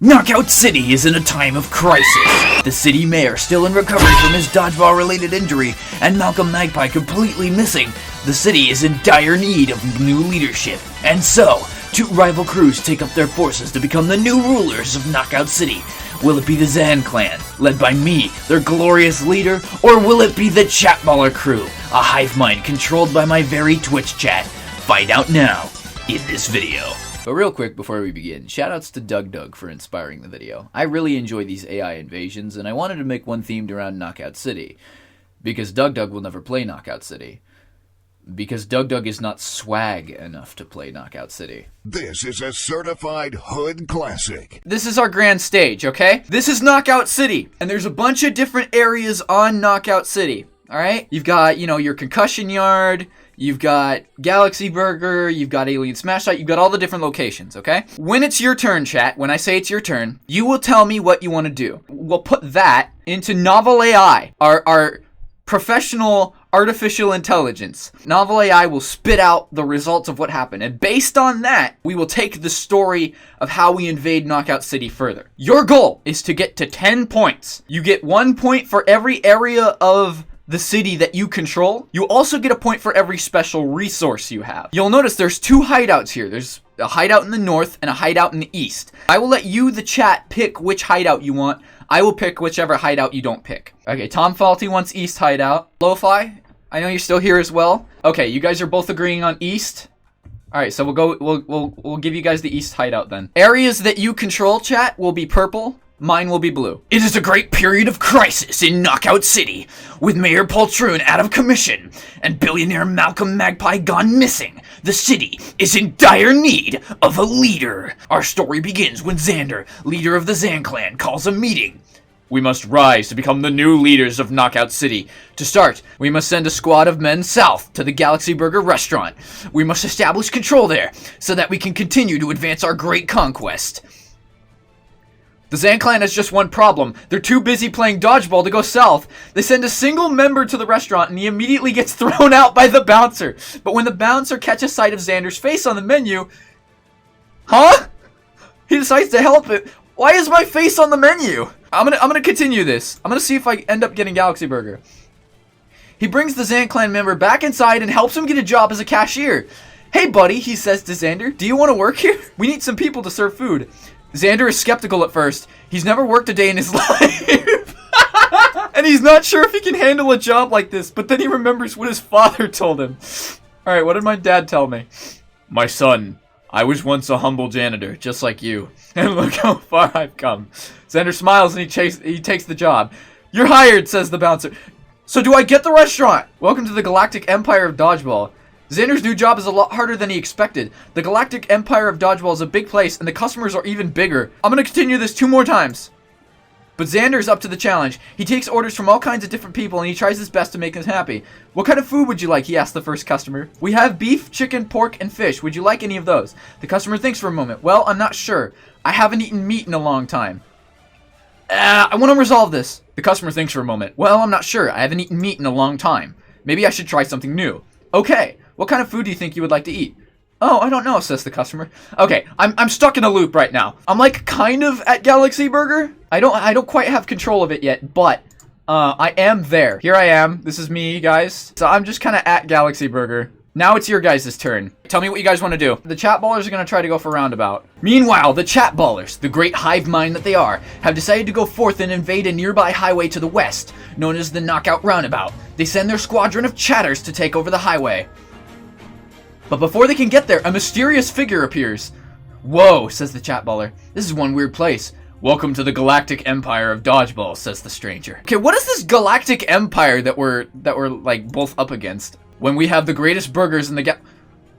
Knockout City is in a time of crisis. The city mayor still in recovery from his dodgeball-related injury, and Malcolm Magpie completely missing. The city is in dire need of new leadership, and so, two rival crews take up their forces to become the new rulers of Knockout City. Will it be the Zan clan, led by me, their glorious leader, or will it be the Chatballer crew, a hive mind controlled by my very Twitch chat? Find out now in this video. But real quick before we begin, shoutouts to Doug for inspiring the video. I really enjoy these AI invasions, and I wanted to make one themed around Knockout City. Because Doug will never play Knockout City. Because Doug is not swag enough to play Knockout City. This is a certified hood classic. This is our grand stage, okay? This is Knockout City, and there's a bunch of different areas on Knockout City, alright? You've got, your concussion yard, you've got Galaxy Burger, you've got Alien Smash Site, you've got all the different locations, okay? When it's your turn, chat, when I say it's your turn, you will tell me what you want to do. We'll put that into NovelAI, our professional artificial intelligence. NovelAI will spit out the results of what happened, and based on that, we will take the story of how we invade Knockout City further. Your goal is to get to 10 points. You get 1 point for every area of the city that you control. You also get a point for every special resource you have. You'll notice there's two hideouts here. There's a hideout in the north and a hideout in the east. I will let you, the chat, pick which hideout you want. I will pick whichever hideout you don't pick. Okay, Tom Faulty wants east hideout. Lo-Fi, I know you're still here as well. Okay, you guys are both agreeing on east. All right, so we'll give you guys the east hideout then. Areas that you control, chat, will be purple. Mine will be blue. It is a great period of crisis in Knockout City, with Mayor Poltroon out of commission and billionaire Malcolm Magpie gone missing. The city is in dire need of a leader. Our story begins when Xander, leader of the Zan clan, calls a meeting. We must rise to become the new leaders of Knockout City. To start, we must send a squad of men south to the Galaxy Burger restaurant. We must establish control there so that we can continue to advance our great conquest. The Zan clan has just one problem. They're too busy playing dodgeball to go south. They send a single member to the restaurant and he immediately gets thrown out by the bouncer. But when the bouncer catches sight of Xander's face on the menu... Huh? He decides to help it. Why is my face on the menu? I'm gonna continue this. I'm gonna see if I end up getting Galaxy Burger. He brings the Zan clan member back inside and helps him get a job as a cashier. Hey buddy, he says to Xander, do you want to work here? We need some people to serve food. Xander is skeptical at first. He's never worked a day in his life. And he's not sure if he can handle a job like this, but then he remembers what his father told him. Alright, what did my dad tell me? My son, I was once a humble janitor, just like you. And look how far I've come. Xander smiles and he takes the job. You're hired, says the bouncer. So do I get the restaurant? Welcome to the Galactic Empire of Dodgeball. Xander's new job is a lot harder than he expected. The Galactic Empire of Dodgeball is a big place, and the customers are even bigger. I'm gonna continue this 2 more times. But Xander's up to the challenge. He takes orders from all kinds of different people, and he tries his best to make them happy. What kind of food would you like? He asked the first customer. We have beef, chicken, pork, and fish. Would you like any of those? The customer thinks for a moment. Well, I'm not sure. I haven't eaten meat in a long time. I want to resolve this. The customer thinks for a moment. Well, I'm not sure. I haven't eaten meat in a long time. Maybe I should try something new. Okay. What kind of food do you think you would like to eat? Oh, I don't know, says the customer. Okay, I'm stuck in a loop right now. I'm like kind of at Galaxy Burger. I don't quite have control of it yet, but I am there. Here I am. This is me, guys. So I'm just kind of at Galaxy Burger. Now it's your guys' turn. Tell me what you guys want to do. The Chatballers are going to try to go for roundabout. Meanwhile, the Chatballers, the great hive mind that they are, have decided to go forth and invade a nearby highway to the west, known as the Knockout Roundabout. They send their squadron of chatters to take over the highway. But before they can get there, a mysterious figure appears. Whoa, says the Chatballer. This is one weird place. Welcome to the Galactic Empire of Dodgeball, says the stranger. Okay, what is this Galactic Empire that we're like both up against? When we have the greatest burgers in the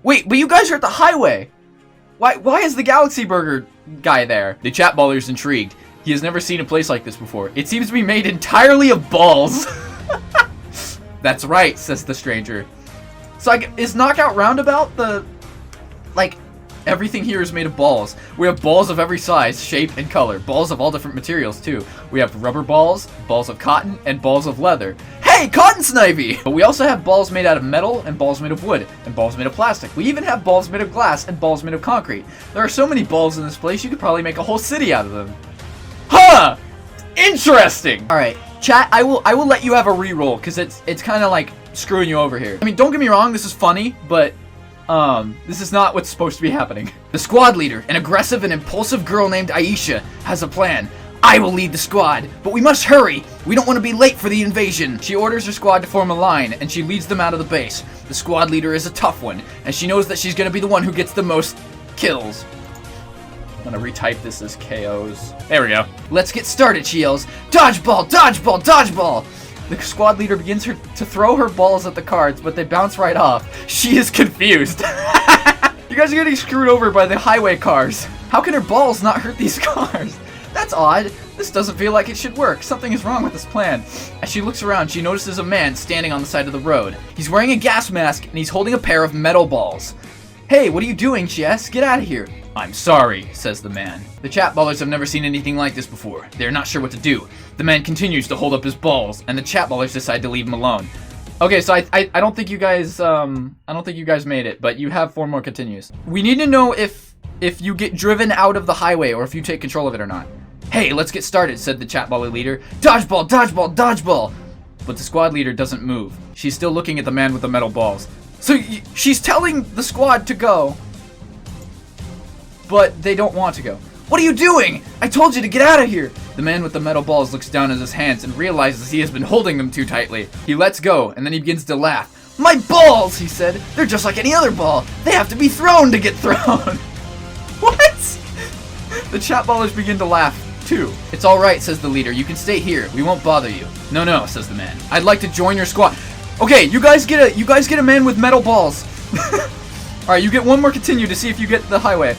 Wait, but you guys are at the highway. Why is the Galaxy Burger guy there? The Chatballer's intrigued. He has never seen a place like this before. It seems to be made entirely of balls. That's right, says the stranger. So, is Knockout Roundabout everything here is made of balls. We have balls of every size, shape, and color. Balls of all different materials, too. We have rubber balls, balls of cotton, and balls of leather. Hey! Hey, cotton snivy! But we also have balls made out of metal, and balls made of wood, and balls made of plastic. We even have balls made of glass, and balls made of concrete. There are so many balls in this place, you could probably make a whole city out of them. Huh! Interesting! Alright, chat, I will let you have a reroll, because it's kind of like screwing you over here. I mean, don't get me wrong, this is funny, but this is not what's supposed to be happening. The squad leader, an aggressive and impulsive girl named Aisha, has a plan. I will lead the squad, but we must hurry. We don't want to be late for the invasion. She orders her squad to form a line, and she leads them out of the base. The squad leader is a tough one, and she knows that she's going to be the one who gets the most kills. I'm going to retype this as KOs. There we go. Let's get started, she yells. Dodgeball, dodgeball, dodgeball. The squad leader begins to throw her balls at the cards, but they bounce right off. She is confused. You guys are getting screwed over by the highway cars. How can her balls not hurt these cars? That's odd. This doesn't feel like it should work. Something is wrong with this plan. As she looks around, she notices a man standing on the side of the road. He's wearing a gas mask, and he's holding a pair of metal balls. Hey, what are you doing, she asks. Get out of here. I'm sorry, says the man. The chat ballers have never seen anything like this before. They're not sure what to do. The man continues to hold up his balls, and the chat ballers decide to leave him alone. Okay, so I don't think you guys made it, but you have 4 more continues. We need to know if you get driven out of the highway or if you take control of it or not. Hey, let's get started, said the chat baller leader. Dodgeball, dodgeball, dodgeball! But the squad leader doesn't move. She's still looking at the man with the metal balls. So she's telling the squad to go, but they don't want to go. What are you doing? I told you to get out of here! The man with the metal balls looks down at his hands and realizes he has been holding them too tightly. He lets go, and then he begins to laugh. My balls, he said. They're just like any other ball. They have to be thrown to get thrown. What? The chat ballers begin to laugh, too. It's alright, says the leader. You can stay here. We won't bother you. No, no, says the man. I'd like to join your squad. Okay, you guys get a man with metal balls. Alright, you get 1 more continue to see if you get the highway.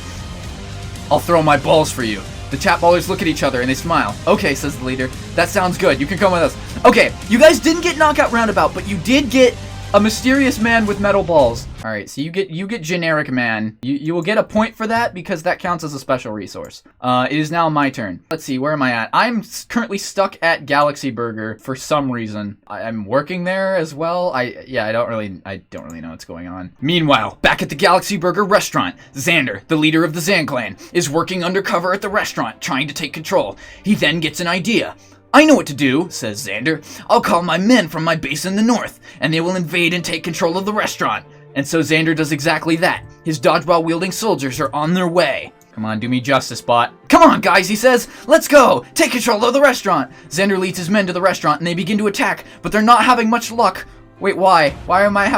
I'll throw my balls for you. The chat ballers look at each other and they smile. Okay, says the leader. That sounds good. You can come with us. Okay, you guys didn't get knockout roundabout, but you did get a mysterious man with metal balls. All right, so you get generic man. You will get a point for that because that counts as a special resource. It is now my turn. Let's see, where am I at? I'm currently stuck at Galaxy Burger for some reason. I'm working there as well. I don't really know what's going on. Meanwhile, back at the Galaxy Burger restaurant, Xander, the leader of the Xan clan, is working undercover at the restaurant, trying to take control. He then gets an idea. I know what to do, says Xander. I'll call my men from my base in the north, and they will invade and take control of the restaurant. And so Xander does exactly that. His dodgeball-wielding soldiers are on their way. Come on, do me justice, bot. Come on, guys, he says. Let's go. Take control of the restaurant. Xander leads his men to the restaurant, and they begin to attack, but they're not having much luck. Wait, why? Why am I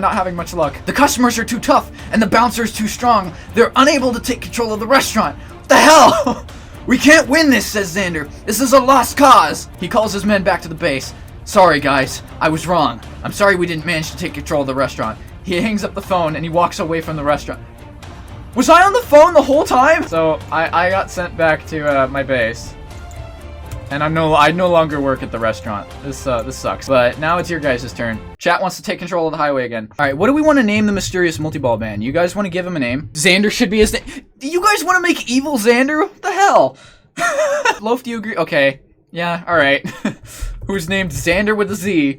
not having much luck? The customers are too tough, and the bouncer's too strong. They're unable to take control of the restaurant. What the hell? We can't win this, says Xander. This is a lost cause. He calls his men back to the base. Sorry, guys. I was wrong. I'm sorry we didn't manage to take control of the restaurant. He hangs up the phone and he walks away from the restaurant. Was I on the phone the whole time? So I got sent back to my base. And I no longer work at the restaurant. This sucks. But now it's your guys' turn. Chat wants to take control of the highway again. Alright, what do we want to name the mysterious multi-ball man? You guys want to give him a name? Xander should be his name. Do you guys want to make evil Xander? What the hell? Loaf, do you agree? Okay. Yeah, alright. Who's named Xander with a Z.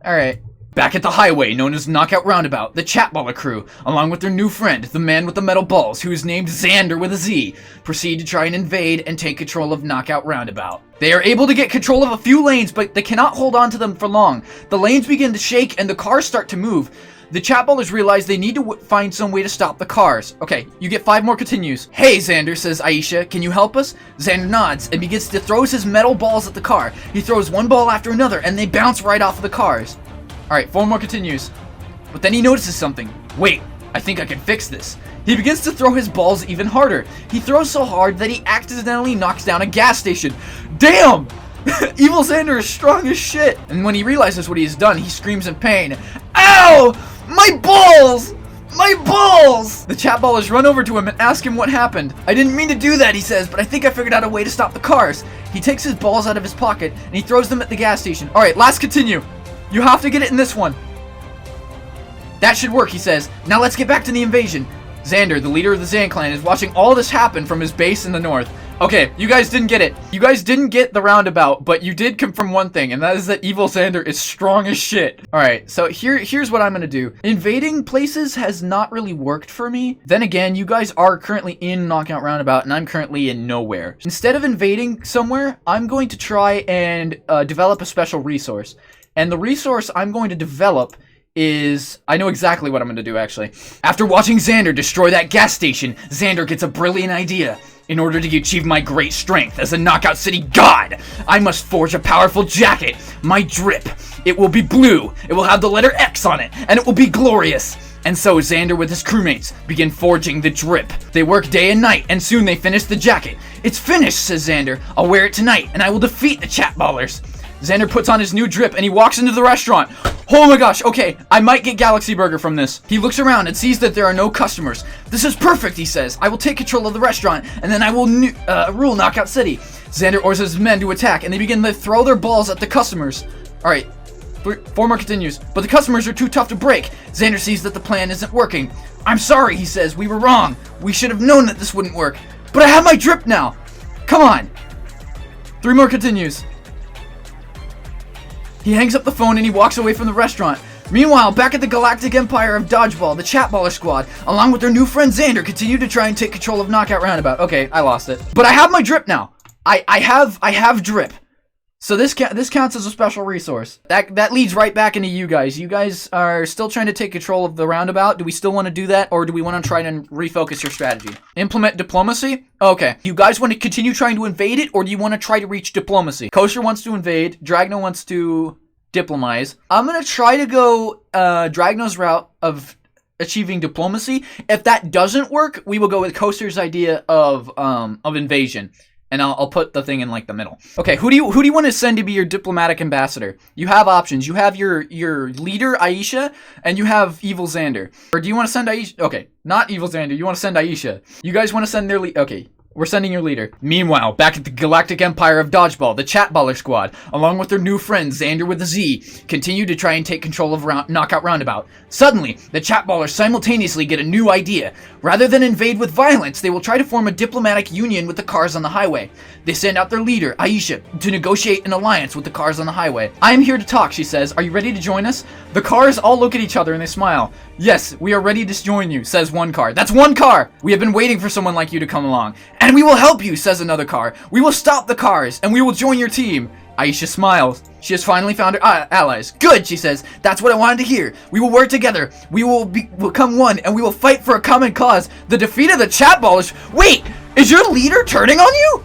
Alright. Back at the highway, known as Knockout Roundabout, the Chatballer crew, along with their new friend, the man with the metal balls, who is named Xander with a Z, proceed to try and invade and take control of Knockout Roundabout. They are able to get control of a few lanes, but they cannot hold on to them for long. The lanes begin to shake and the cars start to move. The Chatballers realize they need to find some way to stop the cars. Okay, you get 5 more continues. Hey, Xander, says Aisha, can you help us? Xander nods and begins to throw his metal balls at the car. He throws one ball after another and they bounce right off of the cars. Alright, 4 more continues. But then he notices something. Wait, I think I can fix this. He begins to throw his balls even harder. He throws so hard that he accidentally knocks down a gas station. Damn! Evil Xander is strong as shit. And when he realizes what he has done, he screams in pain. Ow! My balls! My balls! The Chatballers run over to him and ask him what happened. I didn't mean to do that, he says, but I think I figured out a way to stop the cars. He takes his balls out of his pocket and he throws them at the gas station. Alright, last continue. You have to get it in this one. That should work, he says. Now let's get back to the invasion. Xander, the leader of the Xan clan, is watching all this happen from his base in the north. Okay, you guys didn't get it. You guys didn't get the roundabout, but you did confirm one thing, and that is that evil Xander is strong as shit. Alright, so here's what I'm gonna do. Invading places has not really worked for me. Then again, you guys are currently in Knockout Roundabout, and I'm currently in nowhere. Instead of invading somewhere, I'm going to try and develop a special resource. And the resource I'm going to develop is... I know exactly what I'm going to do, actually. After watching Xander destroy that gas station, Xander gets a brilliant idea. In order to achieve my great strength as a Knockout City god, I must forge a powerful jacket. My drip. It will be blue. It will have the letter X on it, and it will be glorious. And so Xander with his crewmates begin forging the drip. They work day and night, and soon they finish the jacket. It's finished, says Xander. I'll wear it tonight, and I will defeat the chatballers. Xander puts on his new drip, and he walks into the restaurant. Oh my gosh, okay, I might get Galaxy Burger from this. He looks around and sees that there are no customers. This is perfect, he says. I will take control of the restaurant, and then I will rule Knockout City. Xander orders his men to attack, and they begin to throw their balls at the customers. Alright, 4 more continues. But the customers are too tough to break. Xander sees that the plan isn't working. I'm sorry, he says. We were wrong. We should have known that this wouldn't work. But I have my drip now. Come on. 3 more continues. He hangs up the phone and he walks away from the restaurant. Meanwhile, back at the Galactic Empire of Dodgeball, the Chatballer Squad, along with their new friend Xander, continue to try and take control of Knockout Roundabout. Okay, I lost it. But I have my drip now. I have drip. So this counts as a special resource. That leads right back into you guys. You guys are still trying to take control of the roundabout. Do we still want to do that, or do we want to try and refocus your strategy? Implement diplomacy? Okay. You guys want to continue trying to invade it, or do you want to try to reach diplomacy? Kosher wants to invade. Dragno wants to diplomize. I'm going to try to go Dragno's route of achieving diplomacy. If that doesn't work, we will go with Kosher's idea of invasion. And I'll put the thing in like the middle. Okay, who do you want to send to be your diplomatic ambassador? You have options. You have your leader Aisha, and you have Evil Xander. Or do you want to send Aisha? Okay, not Evil Xander. You want to send Aisha. You guys want to send their leader? Okay. We're sending your leader. Meanwhile, back at the Galactic Empire of Dodgeball, the Chatballer Squad, along with their new friend Xander with a Z, continue to try and take control of Knockout Roundabout. Suddenly, the Chatballers simultaneously get a new idea. Rather than invade with violence, they will try to form a diplomatic union with the cars on the highway. They send out their leader, Aisha, to negotiate an alliance with the cars on the highway. I am here to talk, she says. Are you ready to join us? The cars all look at each other and they smile. Yes, we are ready to join you, says one car. That's one car! We have been waiting for someone like you to come along. And we will help you, says another car. We will stop the cars, and we will join your team. Aisha smiles. She has finally found her allies. Good, she says. That's what I wanted to hear. We will work together. We will become one, and we will fight for a common cause. The defeat of the Chatballers. Wait, is your leader turning on you?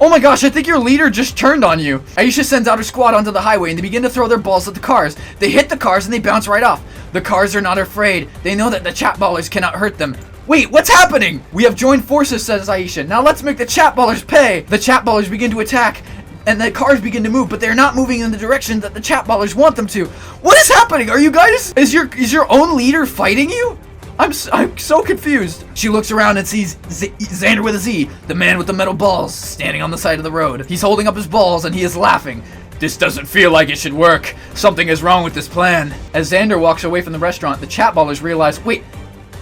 Oh my gosh, I think your leader just turned on you. Aisha sends out her squad onto the highway and they begin to throw their balls at the cars. They hit the cars and they bounce right off. The cars are not afraid. They know that the Chatballers cannot hurt them. Wait, what's happening? We have joined forces, says Aisha. Now let's make the Chatballers pay. The Chatballers begin to attack and the cars begin to move, but they're not moving in the direction that the Chatballers want them to. What is happening? Are you guys... Is your own leader fighting you? I'm so confused. She looks around and sees Xander with a Z, the man with the metal balls, standing on the side of the road. He's holding up his balls and he is laughing. This doesn't feel like it should work. Something is wrong with this plan. As Xander walks away from the restaurant, the Chatballers realize, wait,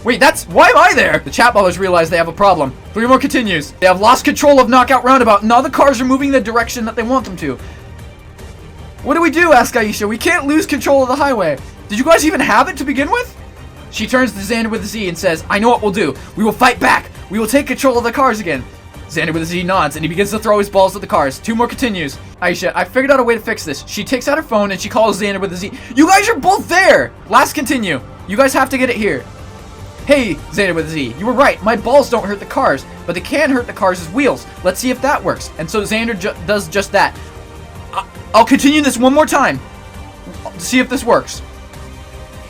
why am I there? The Chatballers realize they have a problem. 3 more continues. They have lost control of Knockout Roundabout and all the cars are moving in the direction that they want them to. What do we do? Asks Aisha. We can't lose control of the highway. Did you guys even have it to begin with? She turns to Xander with a Z and says, I know what we'll do. We will fight back. We will take control of the cars again. Xander with a Z nods and he begins to throw his balls at the cars. 2 more continues. Aisha, I figured out a way to fix this. She takes out her phone and she calls Xander with a Z. You guys are both there. Last continue. You guys have to get it here. Hey, Xander with a Z, you were right. My balls don't hurt the cars, but they can hurt the cars' wheels. Let's see if that works. And so Xander does just that. I'll continue this one more time to see if this works.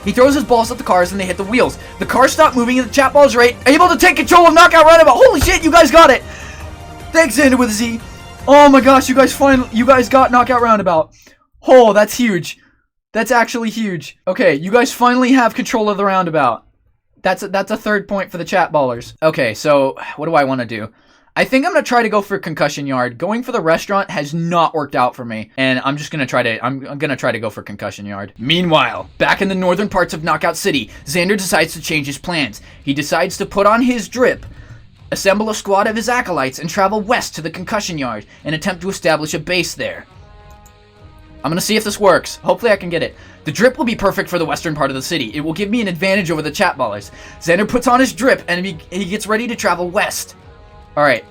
He throws his balls at the cars and they hit the wheels. The cars stop moving and the Chatballers are able to take control of Knockout Roundabout. Holy shit, you guys got it! Thanks, Xander with a Z. Oh my gosh, you guys got Knockout Roundabout. Oh, that's huge. That's actually huge. Okay, you guys finally have control of the roundabout. That's a 3rd point for the Chatballers. Okay, so what do I want to do? I think I'm going to try to go for Concussion Yard. Going for the restaurant has not worked out for me. And I'm just going to try to go for Concussion Yard. Meanwhile, back in the northern parts of Knockout City, Xander decides to change his plans. He decides to put on his drip Assemble a squad of his acolytes and travel west to the concussion yard and attempt to establish a base there. I'm gonna see if this works. Hopefully I can get it. The drip will be perfect for the western part of the city. It will give me an advantage over the chatballers. Xander puts on his drip and he gets ready to travel west. Alright.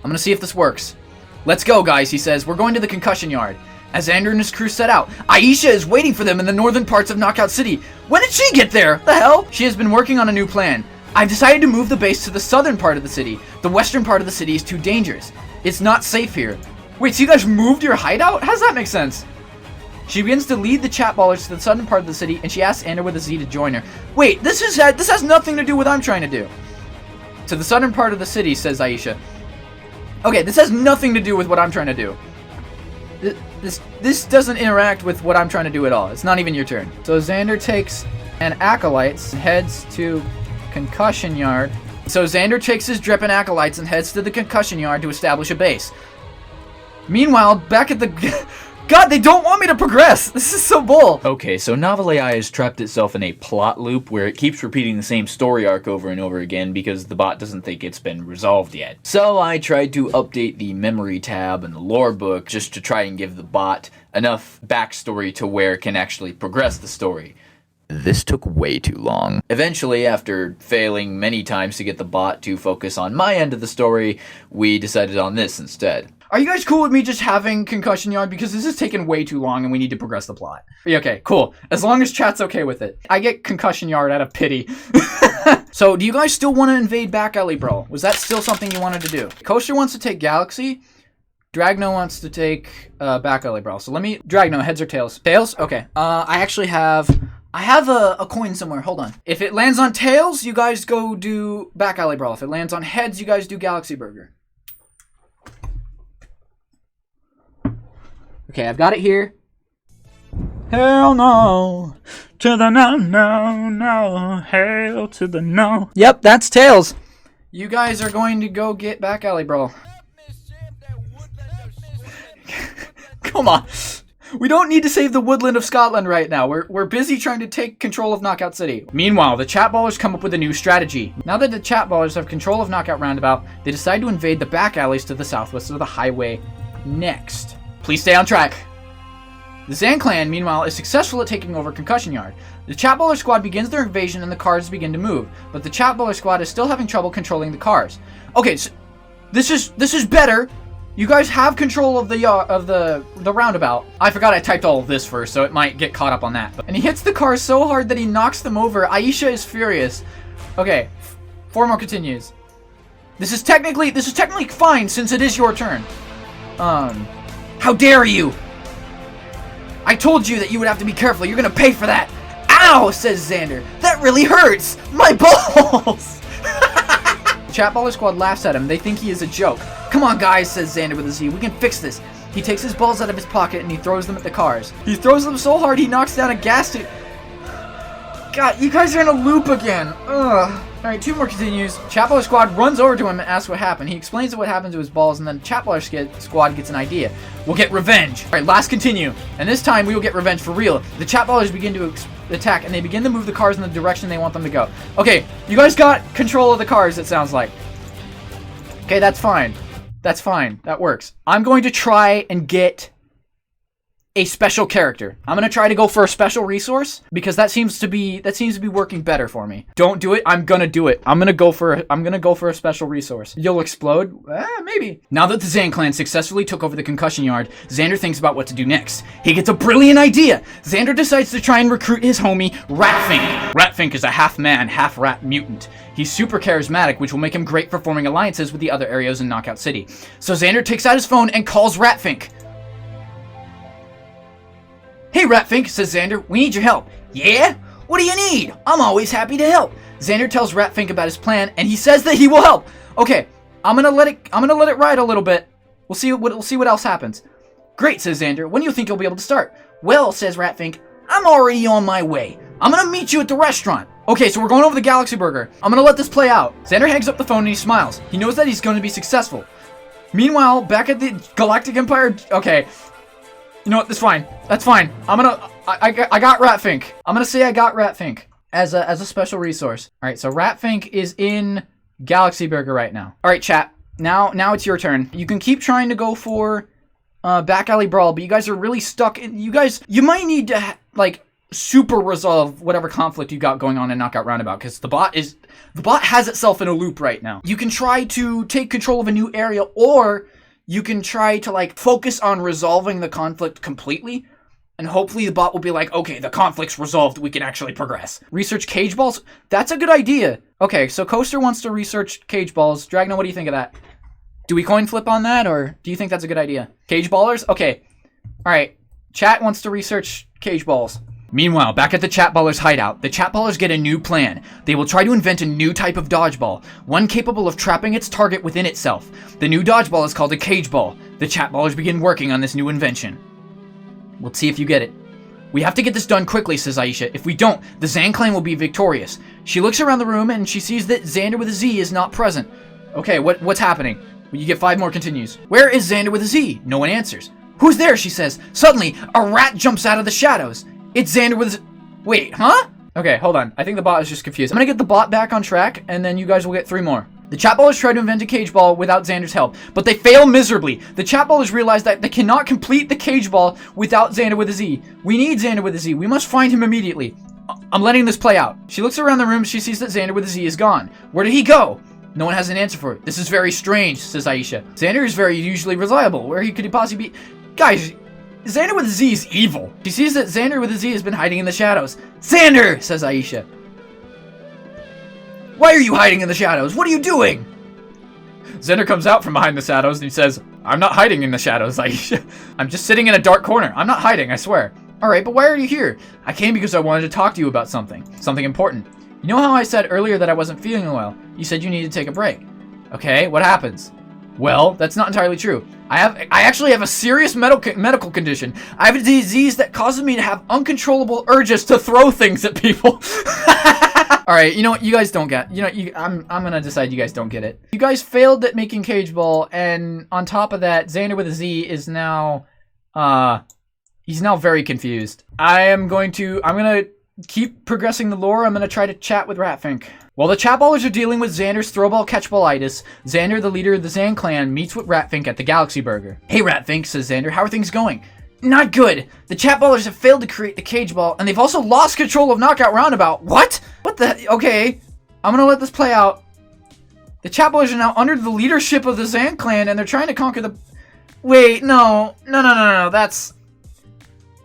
I'm gonna see if this works. Let's go, guys, he says. We're going to the concussion yard. As Xander and his crew set out, Aisha is waiting for them in the northern parts of Knockout City. When did she get there? The hell? She has been working on a new plan. I've decided to move the base to the southern part of the city. The western part of the city is too dangerous. It's not safe here. Wait, so you guys moved your hideout? How does that make sense? She begins to lead the chatballers to the southern part of the city, and she asks Xander with a Z to join her. Wait, this has nothing to do with what I'm trying to do. To the southern part of the city, says Aisha. Okay, this has nothing to do with what I'm trying to do. This doesn't interact with what I'm trying to do at all. It's not even your turn. So Xander takes an acolytes, heads to concussion yard. So Xander takes his drip and acolytes and heads to the concussion yard to establish a base. Meanwhile, back at the... God, they don't want me to progress! This is so bull! Okay, so NovelAI has trapped itself in a plot loop where it keeps repeating the same story arc over and over again because the bot doesn't think it's been resolved yet. So I tried to update the memory tab and the lore book just to try and give the bot enough backstory to where it can actually progress the story. This took way too long. Eventually, after failing many times to get the bot to focus on my end of the story, we decided on this instead. Are you guys cool with me just having concussion yard? Because this is taking way too long and we need to progress the plot. Okay, cool. As long as chat's okay with it. I get concussion yard out of pity. So, do you guys still want to invade Back Alley Brawl? Was that still something you wanted to do? Coaster wants to take Galaxy. Dragno wants to take Back Alley Brawl. So let me... Dragno, heads or tails? Tails? Okay. I actually have... I have a coin somewhere. Hold on. If it lands on tails, you guys go do Back Alley Brawl. If it lands on heads, you guys do Galaxy Burger. Okay, I've got it here. Hell no, to the no, no, no, hell to the no. Yep, that's tails. You guys are going to go get Back Alley Brawl. Come on. We don't need to save the woodland of Scotland right now. We're busy trying to take control of Knockout City. Meanwhile, the chatballers come up with a new strategy. Now that the chatballers have control of Knockout Roundabout, they decide to invade the back alleys to the southwest of the highway next. Please stay on track. The Zan clan, meanwhile, is successful at taking over Concussion Yard. The Chatballer squad begins their invasion and the cars begin to move, but the Chatballer squad is still having trouble controlling the cars. Okay, so this is better. You guys have control of the roundabout. I forgot I typed all of this first, so it might get caught up on that. And he hits the cars so hard that he knocks them over. Aisha is furious. Okay, Formo continues. This is technically fine since it is your turn. How dare you! I told you that you would have to be careful. You're gonna pay for that. Ow, says Xander. That really hurts. My balls. Chatballer squad laughs at him. They think he is a joke. Come on, guys, says Xander with a Z. We can fix this. He takes his balls out of his pocket and he throws them at the cars. He throws them so hard he knocks down a gas tank. God, you guys are in a loop again. Ugh. Alright, 2 more continues. Chatballer squad runs over to him and asks what happened. He explains what happened to his balls, and then Chatballer squad gets an idea. We'll get revenge. Alright, last continue. And this time we will get revenge for real. The Chatballers begin to attack, and they begin to move the cars in the direction they want them to go. Okay, you guys got control of the cars, it sounds like. Okay, that's fine. That's fine. That works. I'm going to try and get a special character. I'm gonna try to go for a special resource because that seems to be working better for me. Don't do it. I'm gonna do it. I'm gonna go for a special resource. You'll explode? Maybe. Now that the Zan clan successfully took over the concussion yard, Xander thinks about what to do next. He gets a brilliant idea. Xander decides to try and recruit his homie Ratfink. Ratfink is a half man, half rat mutant. He's super charismatic, which will make him great for forming alliances with the other areas in Knockout City. So Xander takes out his phone and calls Ratfink. Hey, Ratfink, says Xander, we need your help. Yeah? What do you need? I'm always happy to help. Xander tells Ratfink about his plan, and he says that he will help. Okay, I'm gonna let it ride a little bit. We'll see what else happens. Great, says Xander. When do you think you'll be able to start? Well, says Ratfink, I'm already on my way. I'm gonna meet you at the restaurant. Okay, so we're going over the Galaxy Burger. I'm gonna let this play out. Xander hangs up the phone and he smiles. He knows that he's going to be successful. Meanwhile, back at the Galactic Empire, okay. You know what? That's fine. That's fine. I got Ratfink. I'm gonna say I got Ratfink as a special resource. All right. So Ratfink is in Galaxy Burger right now. All right, chat. Now it's your turn. You can keep trying to go for back alley brawl, but you guys are really stuck. You might need to super resolve whatever conflict you got going on in Knockout Roundabout, because the bot has itself in a loop right now. You can try to take control of a new area, or you can try to focus on resolving the conflict completely, and hopefully the bot will be like, okay, the conflict's resolved, we can actually progress. Research cage balls? That's a good idea. Okay, so Coaster wants to research cage balls. Dragna, what do you think of that? Do we coin flip on that, or do you think that's a good idea? Cage ballers? Okay. Alright. Chat wants to research cage balls. Meanwhile, back at the Chatballers' hideout, the Chatballers get a new plan. They will try to invent a new type of dodgeball, one capable of trapping its target within itself. The new dodgeball is called a cage ball. The Chatballers begin working on this new invention. Let's see if you get it. We have to get this done quickly, says Aisha. If we don't, the Zan clan will be victorious. She looks around the room and she sees that Xander with a Z is not present. Okay, what's happening? You get 5 more continues. Where is Xander with a Z? No one answers. Who's there? She says. Suddenly, a rat jumps out of the shadows. It's Xander with a Z. Wait, huh? Okay, hold on. I think the bot is just confused. I'm gonna get the bot back on track, and then you guys will get 3 more. The Chatballers try to invent a cage ball without Xander's help, but they fail miserably. The Chatballers realize that they cannot complete the cage ball without Xander with a Z. We need Xander with a Z. We must find him immediately. I'm letting this play out. She looks around the room. She sees that Xander with a Z is gone. Where did he go? No one has an answer for it. This is very strange, says Aisha. Xander is very usually reliable. Where could he possibly be? Guys, Xander with a Z is evil. She sees that Xander with a Z has been hiding in the shadows. Xander, says Aisha. Why are you hiding in the shadows? What are you doing? Xander comes out from behind the shadows and he says, I'm not hiding in the shadows, Aisha. I'm just sitting in a dark corner. I'm not hiding, I swear. Alright, but why are you here? I came because I wanted to talk to you about something. Something important. You know how I said earlier that I wasn't feeling well? You said you needed to take a break. Okay, what happens? Well, that's not entirely true. I actually have a serious medical condition. I have a disease that causes me to have uncontrollable urges to throw things at people. Alright, you know what? You guys don't get. I'm gonna decide you guys don't get it. You guys failed at making cage ball, and on top of that, Xander with a Z is now he's now very confused. I'm gonna keep progressing the lore. I'm gonna try to chat with Ratfink. While the Chatballers are dealing with Xander's throwball catchballitis, Xander, the leader of the Zan clan, meets with Ratfink at the Galaxy Burger. Hey Ratfink, says Xander, how are things going? Not good. The Chatballers have failed to create the cage ball, and they've also lost control of Knockout Roundabout. What? What the? Okay, I'm gonna let this play out. The Chatballers are now under the leadership of the Zan clan, and they're trying to conquer the... Wait, no, that's...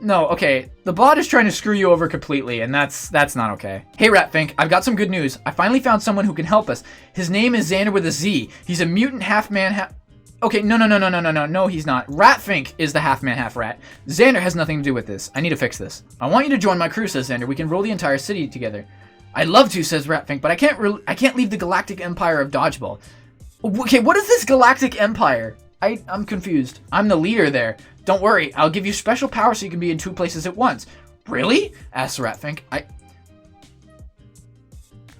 No, okay. The bot is trying to screw you over completely, and that's not okay. Hey, Ratfink, I've got some good news. I finally found someone who can help us. His name is Xander with a Z. He's a mutant half-man, half... Okay, no, he's not. Ratfink is the half-man, half-rat. Xander has nothing to do with this. I need to fix this. I want you to join my crew, says Xander. We can rule the entire city together. I'd love to, says Ratfink, but I can't leave the Galactic Empire of Dodgeball. Okay, what is this Galactic Empire? I'm confused. I'm the leader there. Don't worry, I'll give you special power so you can be in 2 places at once. Really? Asks Ratfink.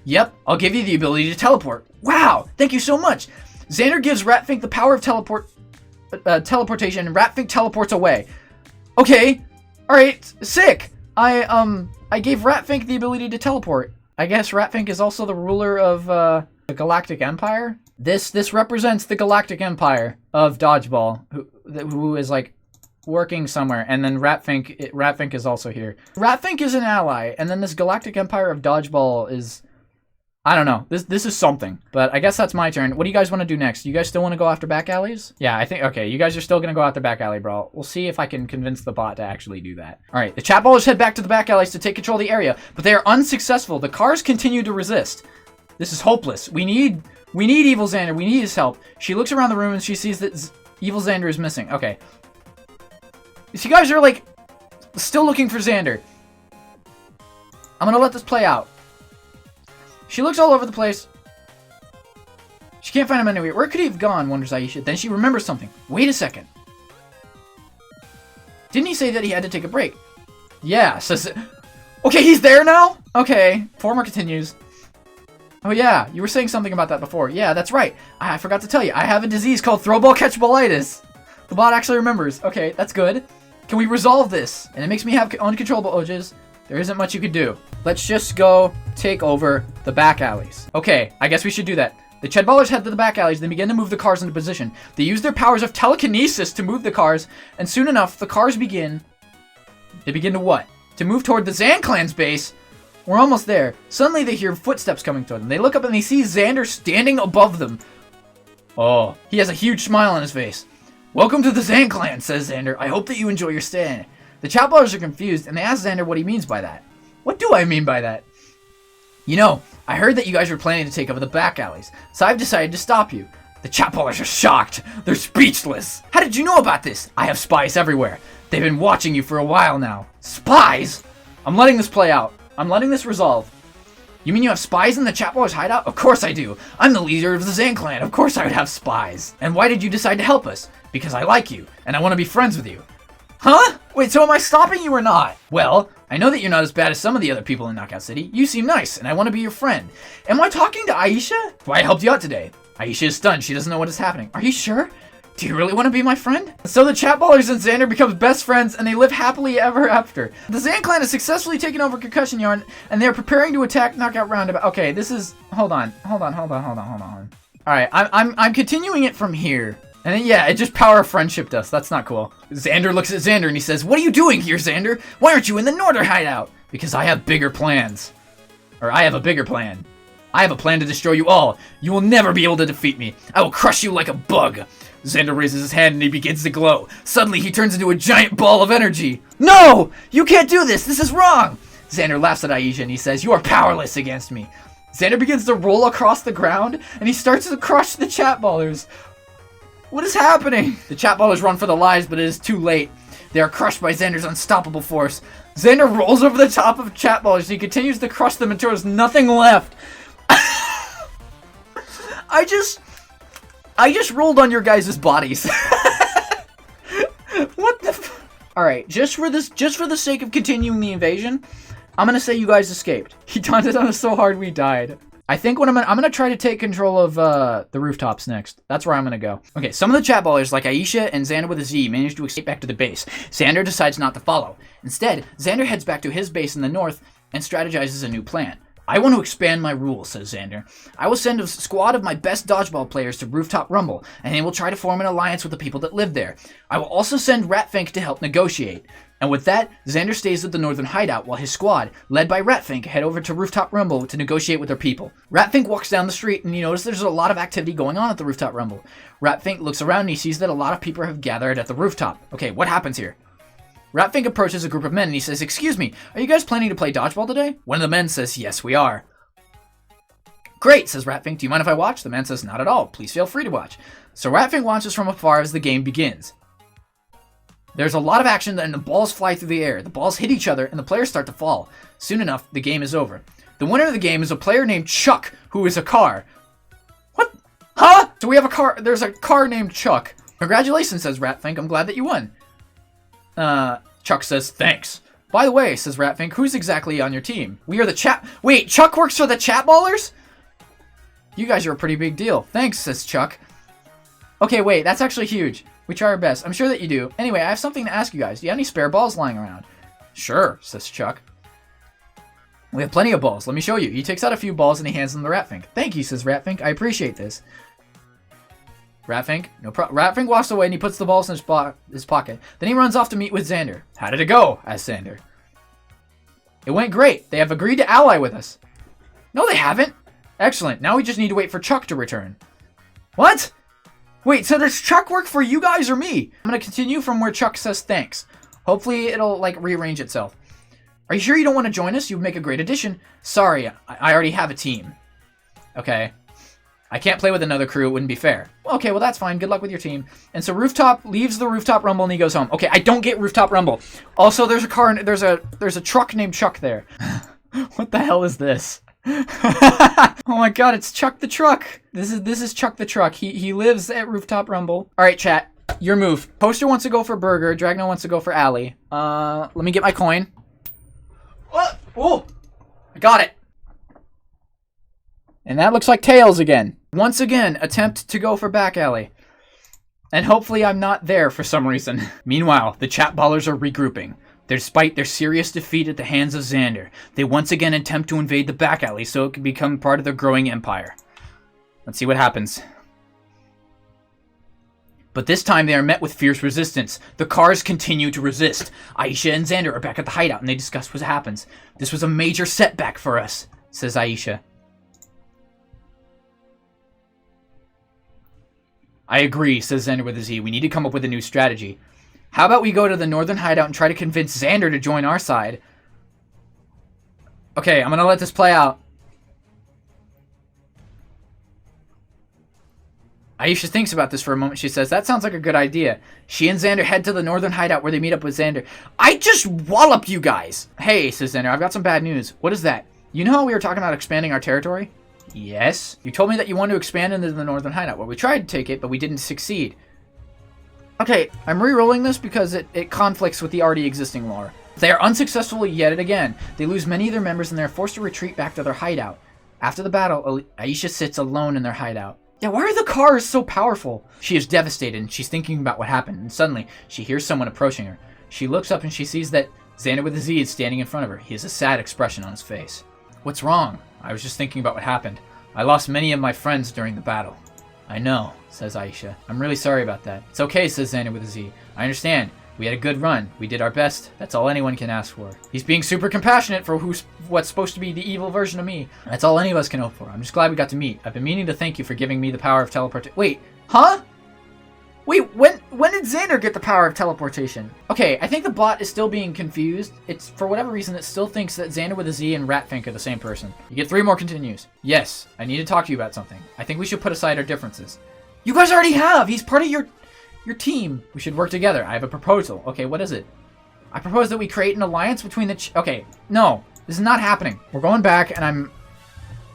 Yep, I'll give you the ability to teleport. Wow, thank you so much. Xander gives Ratfink the power of teleportation, and Ratfink teleports away. Okay, alright, sick. I gave Ratfink the ability to teleport. I guess Ratfink is also the ruler of the Galactic Empire? This represents the Galactic Empire of Dodgeball, who is like working somewhere, and then Ratfink is also here. Ratfink is an ally, and then this Galactic Empire of Dodgeball is, I don't know. This is something, but I guess that's my turn. What do you guys want to do next? You guys still want to go after back alleys? Yeah, I think, okay, you guys are still going to go after back alley brawl. We'll see if I can convince the bot to actually do that. All right, the Chatballers head back to the back alleys to take control of the area, but they are unsuccessful. The cars continue to resist. This is hopeless. We need Evil Xander. We need his help. She looks around the room and she sees that Evil Xander is missing. Okay. So you guys are like still looking for Xander. I'm gonna let this play out. She looks all over the place. She can't find him anywhere. Where could he have gone, wonders Aisha. Then she remembers something. Wait a second. Didn't he say that he had to take a break? Yeah, says it. Okay, he's there now? Okay, 4 more continues. Oh yeah, you were saying something about that before. Yeah, that's right. I forgot to tell you. I have a disease called throwball catchballitis. The bot actually remembers. Okay, that's good. Can we resolve this? And it makes me have uncontrollable urges. There isn't much you could do. Let's just go take over the back alleys. Okay, I guess we should do that. The Chedballers head to the back alleys, then begin to move the cars into position. They use their powers of telekinesis to move the cars, and soon enough, the cars begin... They begin to what? To move toward the Xan clan's base. We're almost there. Suddenly they hear footsteps coming toward them. They look up and they see Xander standing above them. Oh, he has a huge smile on his face. Welcome to the Xan clan, says Xander. I hope that you enjoy your stay. The Chapballers are confused, and they ask Xander what he means by that. What do I mean by that? You know, I heard that you guys were planning to take over the back alleys, so I've decided to stop you. The Chapballers are shocked. They're speechless. How did you know about this? I have spies everywhere. They've been watching you for a while now. Spies? I'm letting this play out. I'm letting this resolve. You mean you have spies in the Chapballers hideout? Of course I do. I'm the leader of the Xan clan. Of course I would have spies. And why did you decide to help us? Because I like you, and I want to be friends with you. Huh? Wait, so am I stopping you or not? Well, I know that you're not as bad as some of the other people in Knockout City. You seem nice, and I want to be your friend. Am I talking to Aisha? Why I helped you out today. Aisha is stunned. She doesn't know what is happening. Are you sure? Do you really want to be my friend? So the Chapballers and Xander become best friends, and they live happily ever after. The Xan clan has successfully taken over Concussion Yard, and they're preparing to attack Knockout Roundabout. Okay, this is... Hold on. Alright, I'm continuing it from here. And then, yeah, it just power friendshiped us. That's not cool. Xander looks at Xander and he says, what are you doing here, Xander? Why aren't you in the Northern hideout? Because I have bigger plans. Or I have a bigger plan. I have a plan to destroy you all. You will never be able to defeat me. I will crush you like a bug. Xander raises his hand and he begins to glow. Suddenly, he turns into a giant ball of energy. No! You can't do this! This is wrong! Xander laughs at Aisha and he says, you are powerless against me. Xander begins to roll across the ground and he starts to crush the Chapballers. What is happening? The Chapballers run for their lives, but it is too late. They are crushed by Xander's unstoppable force. Xander rolls over the top of Chapballers. He continues to crush them until there's nothing left. I just rolled on your guys' bodies. What the Alright, just for the sake of continuing the invasion, I'm gonna say you guys escaped. He taunted on us so hard we died. I think what I'm gonna try to take control of the rooftops next. That's where I'm gonna go. Okay, some of the Chapballers, like Aisha and Xander with a Z, managed to escape back to the base. Xander decides not to follow. Instead, Xander heads back to his base in the north and strategizes a new plan. I want to expand my rule, says Xander. I will send a squad of my best dodgeball players to Rooftop Rumble, and they will try to form an alliance with the people that live there. I will also send Ratfink to help negotiate. And with that, Xander stays at the northern hideout while his squad, led by Ratfink, head over to Rooftop Rumble to negotiate with their people. Ratfink walks down the street and you notice there's a lot of activity going on at the Rooftop Rumble. Ratfink looks around and he sees that a lot of people have gathered at the rooftop. Okay, what happens here? Ratfink approaches a group of men and he says, excuse me, are you guys planning to play dodgeball today? One of the men says, yes, we are. Great, says Ratfink. Do you mind if I watch? The man says, not at all. Please feel free to watch. So Ratfink watches from afar as the game begins. There's a lot of action and the balls fly through the air. The balls hit each other and the players start to fall. Soon enough, the game is over. The winner of the game is a player named Chuck, who is a car. What? Huh? So we have a car. There's a car named Chuck. Congratulations, says Ratfink. I'm glad that you won. Chuck says, thanks. By the way, says Ratfink, who's exactly on your team? We are the Wait, Chuck works for the Chapballers? You guys are a pretty big deal. Thanks, says Chuck. Okay, wait, that's actually huge. We try our best. I'm sure that you do. Anyway, I have something to ask you guys. Do you have any spare balls lying around? Sure, says Chuck. We have plenty of balls. Let me show you. He takes out a few balls and he hands them to Ratfink. Thank you, says Ratfink. I appreciate this. Ratfink, Ratfink walks away and he puts the balls in his pocket. Then he runs off to meet with Xander. How did it go? Asks Xander. It went great. They have agreed to ally with us. No, they haven't. Excellent. Now we just need to wait for Chuck to return. What? Wait, so does Chuck work for you guys or me? I'm going to continue from where Chuck says thanks. Hopefully it'll, rearrange itself. Are you sure you don't want to join us? You'd make a great addition. Sorry, I already have a team. Okay. I can't play with another crew. It wouldn't be fair. Okay, well, that's fine. Good luck with your team. And so Rooftop leaves the Rooftop Rumble and he goes home. Okay, I don't get Rooftop Rumble. Also, there's a car, there's a truck named Chuck there. What the hell is this? Oh my god, it's Chuck the Truck. This is Chuck the Truck. He lives at Rooftop Rumble. All right, chat. Your move. Poster wants to go for Burger. Dragno wants to go for Alley. Let me get my coin. What? Oh, I got it. And that looks like Tails again. Once again, attempt to go for Back Alley. And hopefully I'm not there for some reason. Meanwhile, the Chapballers are regrouping. Despite their serious defeat at the hands of Xander, they once again attempt to invade the back alley so it can become part of their growing empire. Let's see what happens. But this time they are met with fierce resistance. The cars continue to resist. Aisha and Xander are back at the hideout and they discuss what happens. This was a major setback for us, says Aisha. I agree, says Xander with a Z. We need to come up with a new strategy. How about we go to the northern hideout and try to convince Xander to join our side? Okay, I'm gonna let this play out. Aisha thinks about this for a moment. She says, that sounds like a good idea. She and Xander head to the northern hideout where they meet up with Xander. I just walloped you guys. Hey, says Xander, I've got some bad news. What is that? You know how we were talking about expanding our territory? Yes. You told me that you wanted to expand into the northern hideout. Well, we tried to take it, but we didn't succeed. Okay, I'm re-rolling this because it conflicts with the already existing lore. They are unsuccessful yet again. They lose many of their members and they're forced to retreat back to their hideout. After the battle, Aisha sits alone in their hideout. Yeah, why are the cars so powerful? She is devastated and she's thinking about what happened. And suddenly, she hears someone approaching her. She looks up and she sees that Xander with a Z is standing in front of her. He has a sad expression on his face. What's wrong? I was just thinking about what happened. I lost many of my friends during the battle. I know, says Aisha. I'm really sorry about that. It's okay, says Xander with a Z. I understand. We had a good run. We did our best. That's all anyone can ask for. He's being super compassionate for what's supposed to be the evil version of me. That's all any of us can hope for. I'm just glad we got to meet. I've been meaning to thank you for giving me the power of teleportation. Wait, huh? Wait, when did Xander get the power of teleportation? Okay, I think the bot is still being confused. It's, for whatever reason, it still thinks that Xander with a Z and Ratfink are the same person. You get 3 more continues. Yes, I need to talk to you about something. I think we should put aside our differences. You guys already have! He's part of your team. We should work together. I have a proposal. Okay, what is it? I propose that we create an alliance between the okay, no. This is not happening. We're going back and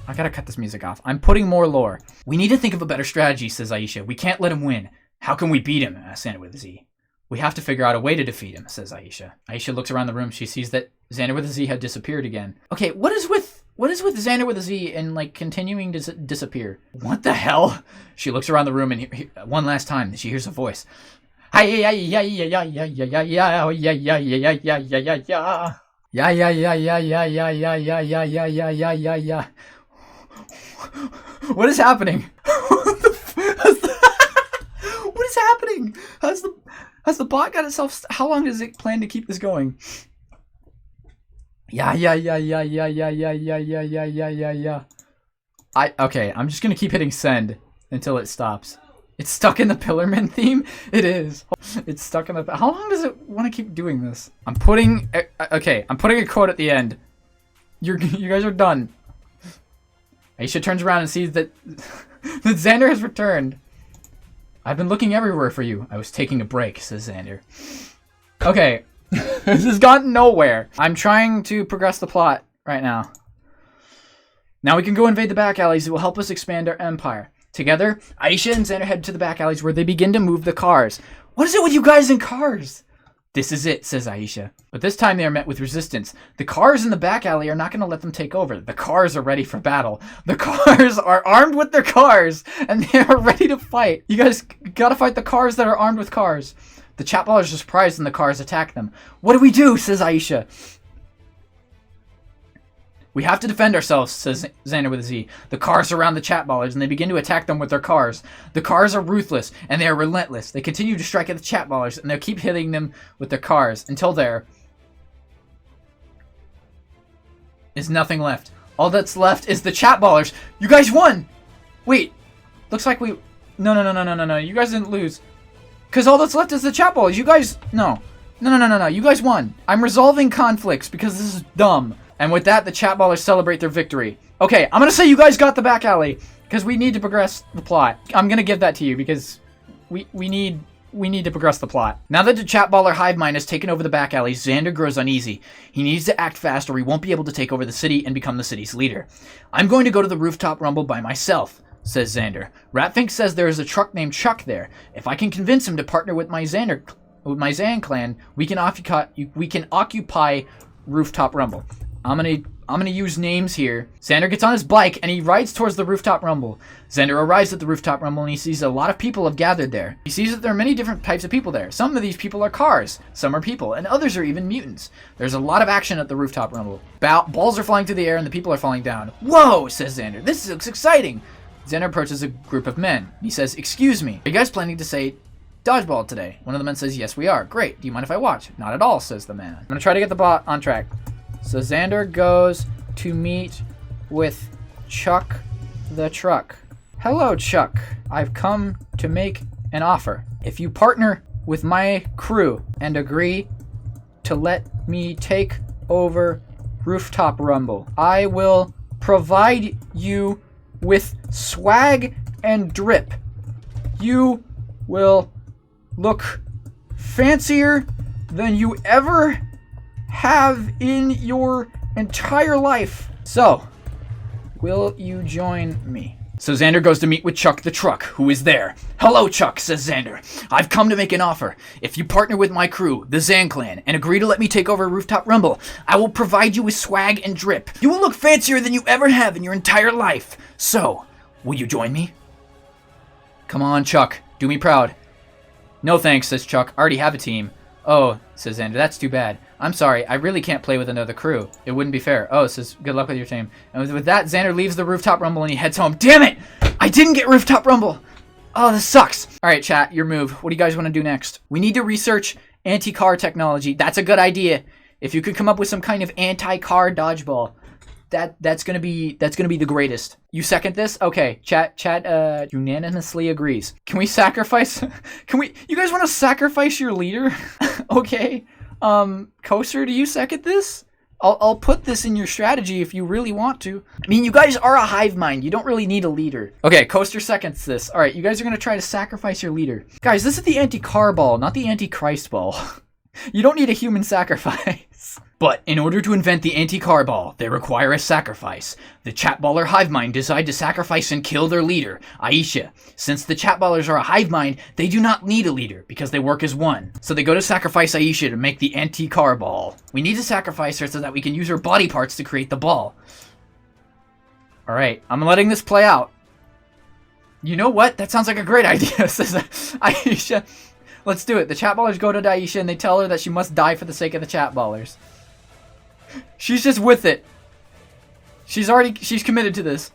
I gotta cut this music off. I'm putting more lore. We need to think of a better strategy, says Aisha. We can't let him win. How can we beat him? Asks Xander with a Z. We have to figure out a way to defeat him, says Aisha. Aisha looks around the room. She sees that Xander with a Z had disappeared again. Okay, what is with Xander with a Z and like continuing to disappear? What the hell? She looks around the room and one last time she hears a voice. Hi yeah yeah yeah yeah yeah yeah yeah yeah yeah yeah yeah yeah yeah yeah yeah. Yeah yeah yeah yeah yeah yeah yeah yeah yeah yeah yeah yeah yeah yeah. What is happening? What is happening? Has the bot got itself? How long does it plan to keep this going? Yeah yeah yeah yeah yeah yeah yeah yeah yeah yeah yeah yeah yeah. Okay, I'm just gonna keep hitting send until it stops. It's stuck in the Pillarman theme? It is. It's stuck in the... How long does it want to keep doing this? I'm putting... Okay, I'm putting a quote at the end. You guys are done. Aisha turns around and sees that Xander has returned. I've been looking everywhere for you. I was taking a break, says Xander. Okay. This has gotten nowhere. I'm trying to progress the plot right now. Now we can go invade the back alleys. It will help us expand our empire. Together, Aisha and Xander head to the back alleys where they begin to move the cars. What is it with you guys and cars? This is it, says Aisha. But this time they are met with resistance. The cars in the back alley are not going to let them take over. The cars are ready for battle. The cars are armed with their cars, and they are ready to fight. You guys gotta fight the cars that are armed with cars. The Chatballers are surprised when the cars attack them. What do we do, says Aisha. We have to defend ourselves, says Xander with a Z. The cars surround the Chatballers, and they begin to attack them with their cars. The cars are ruthless, and they are relentless. They continue to strike at the Chatballers, and they'll keep hitting them with their cars until there is nothing left. All that's left is the Chatballers. You guys won! Wait, looks like we... No. You guys didn't lose. Because all that's left is the Chatballers. You guys... No. You guys won. I'm resolving conflicts because this is dumb. And with that, the Chatballers celebrate their victory. Okay, I'm gonna say you guys got the back alley because we need to progress the plot. I'm gonna give that to you because we need to progress the plot. Now that the Chatballer hive mind has taken over the back alley, Xander grows uneasy. He needs to act fast or he won't be able to take over the city and become the city's leader. I'm going to go to the rooftop rumble by myself, says Xander. Ratfink says there is a truck named Chuck there. If I can convince him to partner with my Xan clan, we can occupy rooftop rumble. I'm gonna use names here. Xander gets on his bike and he rides towards the rooftop rumble. Xander arrives at the rooftop rumble and he sees a lot of people have gathered there. He sees that there are many different types of people there. Some of these people are cars, some are people, and others are even mutants. There's a lot of action at the rooftop rumble. Balls are flying through the air and the people are falling down. Whoa, says Xander. This looks exciting. Xander approaches a group of men. He says, "Excuse me, are you guys planning to say dodgeball today?" One of the men says, "Yes, we are." "Great. Do you mind if I watch?" "Not at all," says the man. I'm gonna try to get the bot on track. So Xander goes to meet with Chuck the truck. "Hello, Chuck. I've come to make an offer. If you partner with my crew and agree to let me take over Rooftop Rumble, I will provide you with swag and drip. You will look fancier than you ever have in your entire life. So, will you join me?" So Xander goes to meet with Chuck the truck, who is there. "Hello, Chuck," says Xander. "I've come to make an offer. If you partner with my crew, the Xan clan, and agree to let me take over Rooftop Rumble, I will provide you with swag and drip. You will look fancier than you ever have in your entire life. So, will you join me?" "Come on, Chuck. Do me proud." "No thanks," says Chuck. "I already have a team." "Oh," says Xander, "that's too bad. I'm sorry, I really can't play with another crew. It wouldn't be fair." "Oh," says, "good luck with your team." And with that, Xander leaves the Rooftop Rumble and he heads home. Damn it! I didn't get Rooftop Rumble! Oh, this sucks. Alright, chat, your move. What do you guys want to do next? We need to research anti-car technology. That's a good idea. If you could come up with some kind of anti-car dodgeball, that's gonna be the greatest. You second this? Okay, chat unanimously agrees. Can we sacrifice? You guys want to sacrifice your leader? Okay. Coaster, do you second this? I'll put this in your strategy if you really want to. I mean, you guys are a hive mind. You don't really need a leader. Okay, Coaster seconds this. All right, you guys are going to try to sacrifice your leader. Guys, this is the anti-car ball, not the anti-Christ ball. You don't need a human sacrifice. But in order to invent the anti-car ball, they require a sacrifice. The chatballer hive mind decide to sacrifice and kill their leader, Aisha. Since the chatballers are a hive mind, they do not need a leader because they work as one. So they go to sacrifice Aisha to make the anti-car ball. We need to sacrifice her so that we can use her body parts to create the ball. Alright, I'm letting this play out. You know what? That sounds like a great idea, says Aisha. Let's do it. The chatballers go to Aisha and they tell her that she must die for the sake of the chatballers. She's just with it. She's committed to this.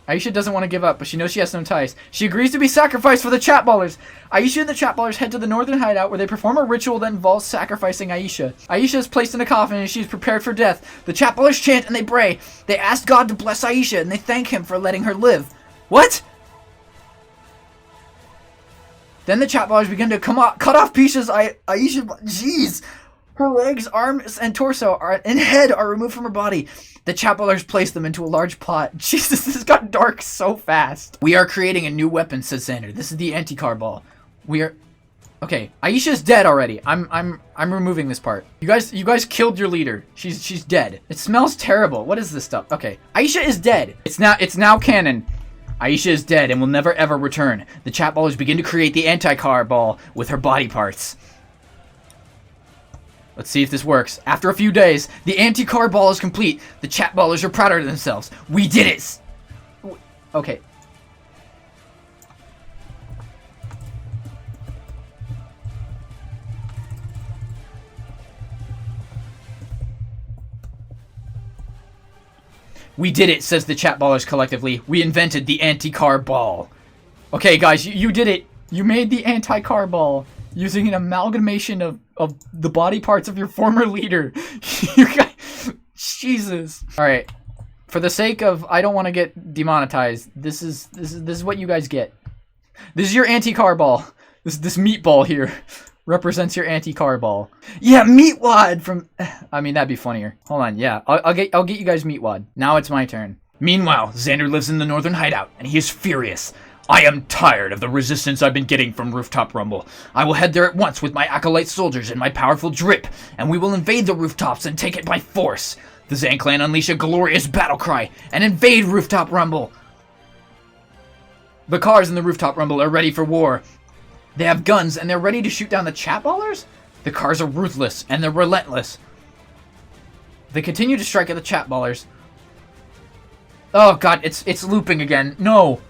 Aisha doesn't want to give up, but she knows she has no ties. She agrees to be sacrificed for the chatballers. Aisha and the chatballers head to the northern hideout where they perform a ritual that involves sacrificing Aisha. Aisha is placed in a coffin and she is prepared for death. The chatballers chant and they pray. They ask God to bless Aisha and they thank him for letting her live. What? Then the chatballers begin to cut off pieces. Aisha, jeez. Her legs, arms, and torso and head are removed from her body. The chatballers place them into a large pot. Jesus, this got dark so fast. We are creating a new weapon, says Xander. This is the anti-car ball. Okay, Aisha's dead already. I'm removing this part. You guys killed your leader. She's dead. It smells terrible. What is this stuff? Okay, Aisha is dead. It's now canon. Aisha is dead and will never ever return. The chatballers begin to create the anti-car ball with her body parts. Let's see if this works. After a few days, the anti-car ball is complete. The chatballers are prouder of themselves. We did it! Okay. We did it, says the chatballers collectively. We invented the anti-car ball. Okay, guys, you did it. You made the anti-car ball using an amalgamation of the body parts of your former leader. You guys, Jesus. All right. For the sake of I don't want to get demonetized, this is what you guys get. This is your anti-car ball. This meatball here represents your anti-car ball. Yeah, meatwad from. I mean, that'd be funnier. Hold on. Yeah, I'll get you guys meatwad. Now it's my turn. Meanwhile, Xander lives in the northern hideout, and he is furious. I am tired of the resistance I've been getting from Rooftop Rumble. I will head there at once with my acolyte soldiers and my powerful drip, and we will invade the rooftops and take it by force. The Xan clan unleash a glorious battle cry and invade Rooftop Rumble. The cars in the Rooftop Rumble are ready for war. They have guns and they're ready to shoot down the chatballers? The cars are ruthless and they're relentless. They continue to strike at the chatballers. Oh god, it's looping again. No,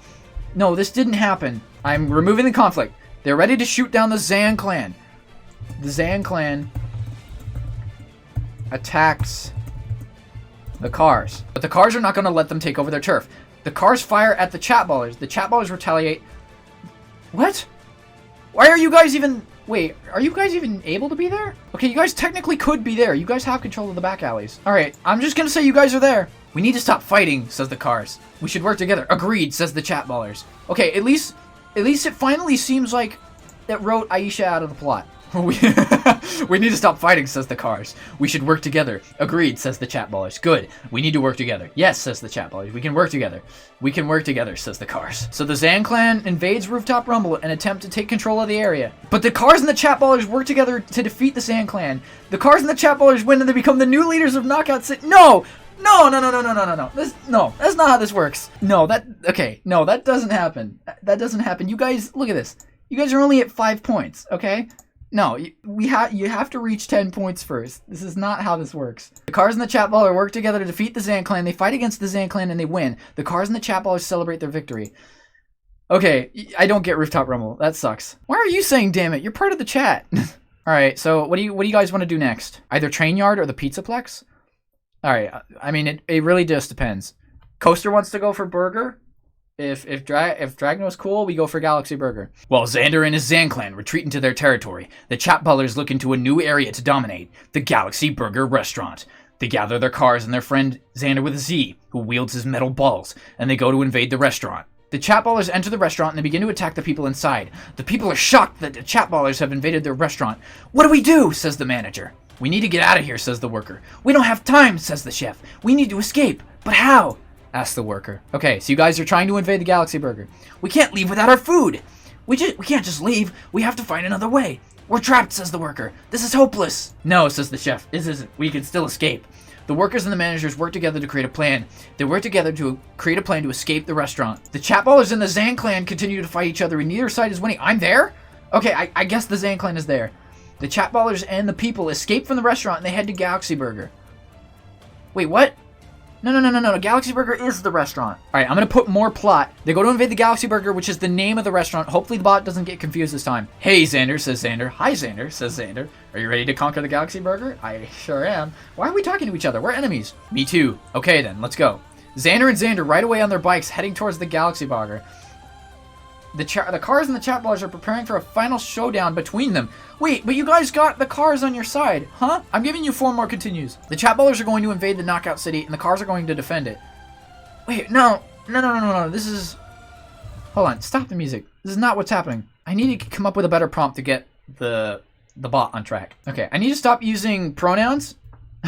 this didn't happen. I'm removing the conflict. They're ready to shoot down the Xan clan. The Xan clan attacks the cars. But the cars are not going to let them take over their turf. The cars fire at the chat ballers. The chat ballers retaliate. What? Why are you guys even... Wait, are you guys even able to be there? Okay, you guys technically could be there. You guys have control of the back alleys. Alright, I'm just gonna say you guys are there. We need to stop fighting, says the cars. We should work together. Agreed, says the chat ballers. Okay, at least it finally seems like it wrote Aisha out of the plot. We need to stop fighting, says the cars. We should work together. Agreed, says the chat ballers. Good. We need to work together. Yes, says the chat ballers. We can work together. We can work together, says the cars. So the Zan clan invades Rooftop Rumble and attempt to take control of the area. But the cars and the chat ballers work together to defeat the Zan clan. The cars and the chat ballers win and they become the new leaders of Knockout City. No! No, that's not how this works. No, that doesn't happen. That doesn't happen. You guys, look at this. You guys are only at 5 points, okay? No, you have to reach 10 points first. This is not how this works. The cars and the chat baller work together to defeat the Zan clan. They fight against the Zan clan and they win. The cars and the chat ballers celebrate their victory. Okay, I don't get Rooftop Rumble. That sucks. Why are you saying damn it? You're part of the chat. Alright, so what do you guys want to do next? Either Train Yard or the Pizzaplex? Alright, I mean, it really just depends. Coaster wants to go for Burger. If Dragno's cool, we go for Galaxy Burger. While Xander and his Zan clan retreat into their territory, the chat ballers look into a new area to dominate, the Galaxy Burger restaurant. They gather their cars and their friend Xander with a Z, who wields his metal balls, and they go to invade the restaurant. The chat ballers enter the restaurant and they begin to attack the people inside. The people are shocked that the chat ballers have invaded their restaurant. What do we do? Says the manager. We need to get out of here, says the worker. We don't have time, says the chef. We need to escape. But how? Asks the worker. Okay, so you guys are trying to invade the Galaxy Burger. We can't leave without our food. We can't just leave. We have to find another way. We're trapped, says the worker. This is hopeless. No, says the chef. This isn't. We can still escape. The workers and the managers work together to create a plan. They work together to create a plan to escape the restaurant. The chat ballers and the Zan clan continue to fight each other and neither side is winning. I'm there? Okay, I guess the Zan clan is there. The chat ballers and the people escape from the restaurant and they head to Galaxy Burger. Wait, what? No. Galaxy Burger is the restaurant. Alright, I'm gonna put more plot. They go to invade the Galaxy Burger, which is the name of the restaurant. Hopefully the bot doesn't get confused this time. Hey, Xander, says Xander. Hi, Xander, says Xander. Are you ready to conquer the Galaxy Burger? I sure am. Why are we talking to each other? We're enemies. Me too. Okay then, let's go. Xander and Xander ride away on their bikes, heading towards the Galaxy Burger. The cars and the chat ballers are preparing for a final showdown between them. Wait, but you guys got the cars on your side, huh? I'm giving you 4 more continues. The chat ballers are going to invade the Knockout City, and the cars are going to defend it. Wait, no. This is... Hold on, stop the music. This is not what's happening. I need to come up with a better prompt to get the bot on track. Okay, I need to stop using pronouns. I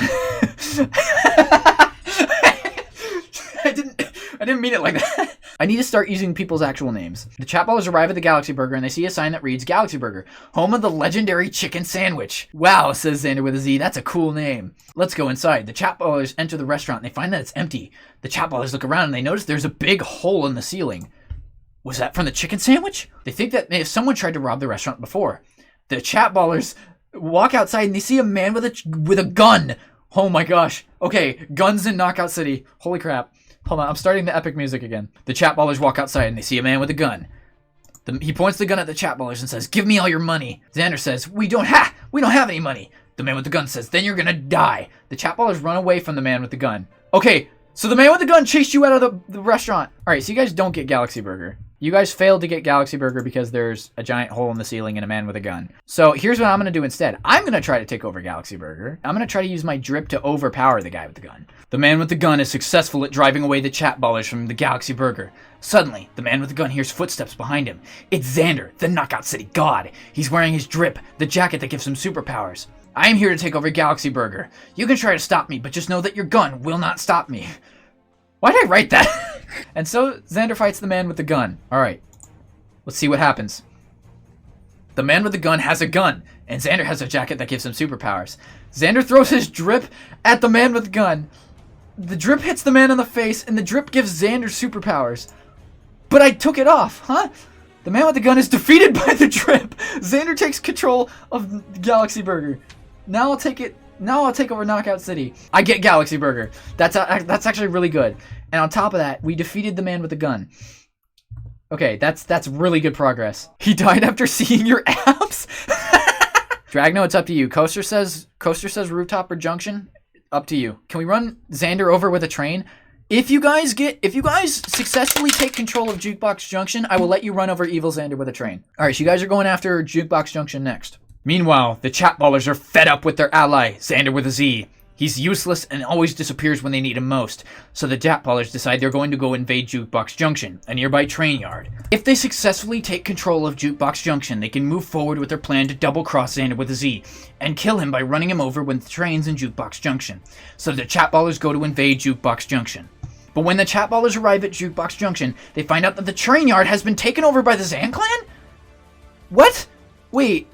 didn't mean it like that. I need to start using people's actual names. The chat ballers arrive at the Galaxy Burger and they see a sign that reads Galaxy Burger, home of the legendary chicken sandwich. Wow, says Xander with a Z, that's a cool name. Let's go inside. The chat ballers enter the restaurant and they find that it's empty. The chat ballers look around and they notice there's a big hole in the ceiling. Was that from the chicken sandwich? They think that someone tried to rob the restaurant before. The chat ballers walk outside and they see a man with a gun. Oh my gosh. Okay, guns in Knockout City. Holy crap. Hold on, I'm starting the epic music again. The chat ballers walk outside and they see a man with a gun. He points the gun at the chat ballers and says, "Give me all your money." Xander says, We don't have any money." The man with the gun says, "Then you're gonna die." The chat ballers run away from the man with the gun. Okay, so the man with the gun chased you out of the restaurant. Alright, so you guys don't get Galaxy Burger. You guys failed to get Galaxy Burger because there's a giant hole in the ceiling and a man with a gun. So here's what I'm going to do instead. I'm going to try to take over Galaxy Burger. I'm going to try to use my drip to overpower the guy with the gun. The man with the gun is successful at driving away the chat ballers from the Galaxy Burger. Suddenly, the man with the gun hears footsteps behind him. It's Xander, the Knockout City god. He's wearing his drip, the jacket that gives him superpowers. I am here to take over Galaxy Burger. You can try to stop me, but just know that your gun will not stop me. Why did I write that? And so, Xander fights the man with the gun. Alright, let's see what happens. The man with the gun has a gun, and Xander has a jacket that gives him superpowers. Xander throws his drip at the man with the gun. The drip hits the man in the face, and the drip gives Xander superpowers. But I took it off, huh? The man with the gun is defeated by the drip. Xander takes control of Galaxy Burger. Now I'll take over Knockout City. I get Galaxy Burger. That's actually really good. And on top of that, we defeated the man with the gun. Okay, that's really good progress. He died after seeing your abs? Dragno, it's up to you. Coaster says rooftop or junction. Up to you. Can we run Xander over with a train? If you guys successfully take control of Jukebox Junction, I will let you run over Evil Xander with a train. All right, so you guys are going after Jukebox Junction next. Meanwhile, the chatballers are fed up with their ally, Xander with a Z. He's useless and always disappears when they need him most. So the chatballers decide they're going to go invade Jukebox Junction, a nearby train yard. If they successfully take control of Jukebox Junction, they can move forward with their plan to double-cross Xander with a Z and kill him by running him over with the trains in Jukebox Junction. So the chatballers go to invade Jukebox Junction. But when the chatballers arrive at Jukebox Junction, they find out that the train yard has been taken over by the Xan clan? What? Wait.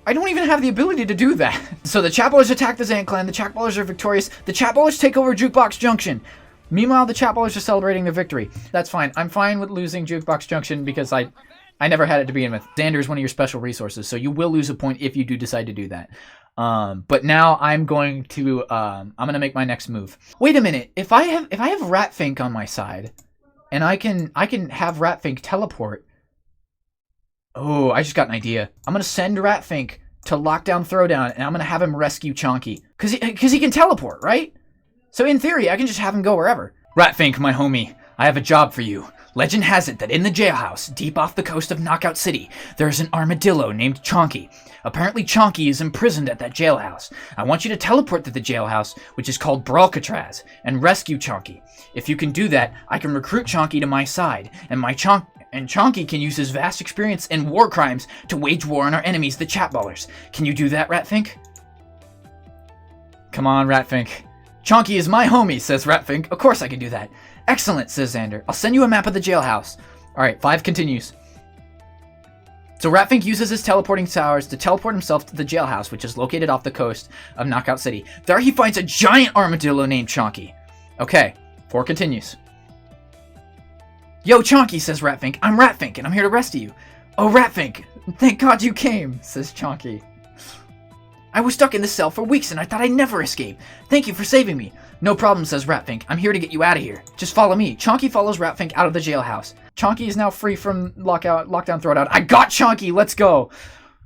I don't even have the ability to do that. So the chatballers attack the Xan clan, the chatballers are victorious, the chatballers take over Jukebox Junction. Meanwhile, the chatballers are celebrating their victory. That's fine. I'm fine with losing Jukebox Junction because I never had it to begin with. Xander is one of your special resources, so you will lose a point if you do decide to do that. But now I'm going to make my next move. Wait a minute. If I have Ratfink on my side, and I can have Ratfink teleport. Oh, I just got an idea. I'm gonna send Ratfink to Lockdown Throwdown, and I'm gonna have him rescue Chonky, cause he can teleport, right? So in theory, I can just have him go wherever. Ratfink, my homie, I have a job for you. Legend has it that in the jailhouse, deep off the coast of Knockout City, there is an armadillo named Chonky. Apparently Chonky is imprisoned at that jailhouse. I want you to teleport to the jailhouse, which is called Bralcatraz, and rescue Chonky. If you can do that, I can recruit Chonky to my side, and Chonky can use his vast experience in war crimes to wage war on our enemies, the chatballers. Can you do that, Ratfink? Come on, Ratfink. Chonky is my homie, says Ratfink. Of course I can do that. Excellent, says Xander. I'll send you a map of the jailhouse. Alright, 5 continues. So Ratfink uses his teleporting towers to teleport himself to the jailhouse, which is located off the coast of Knockout City. There he finds a giant armadillo named Chonky. Okay, 4 continues. Yo, Chonky, says Ratfink. I'm Ratfink, and I'm here to rescue you. Oh, Ratfink, thank God you came, says Chonky. I was stuck in this cell for weeks, and I thought I'd never escape. Thank you for saving me. No problem, says Ratfink. I'm here to get you out of here. Just follow me. Chonky follows Ratfink out of the jailhouse. Chonky is now free from Lockdown Throwdown. I got Chonky! Let's go!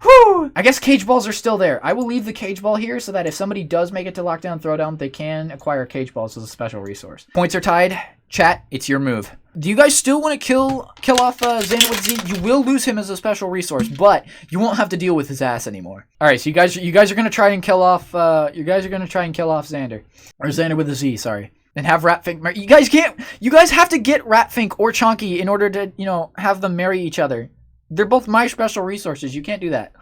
Whew! I guess cage balls are still there. I will leave the cage ball here so that if somebody does make it to Lockdown Throwdown, they can acquire cage balls as a special resource. Points are tied. Chat, it's your move. Do you guys still want to kill off Xander with Z? You will lose him as a special resource, but you won't have to deal with his ass anymore. All right, so you guys are gonna try and kill off. Xander, or Xander with a Z. Sorry, and have Ratfink. You guys can't. You guys have to get Ratfink or Chonky in order to have them marry each other. They're both my special resources. You can't do that.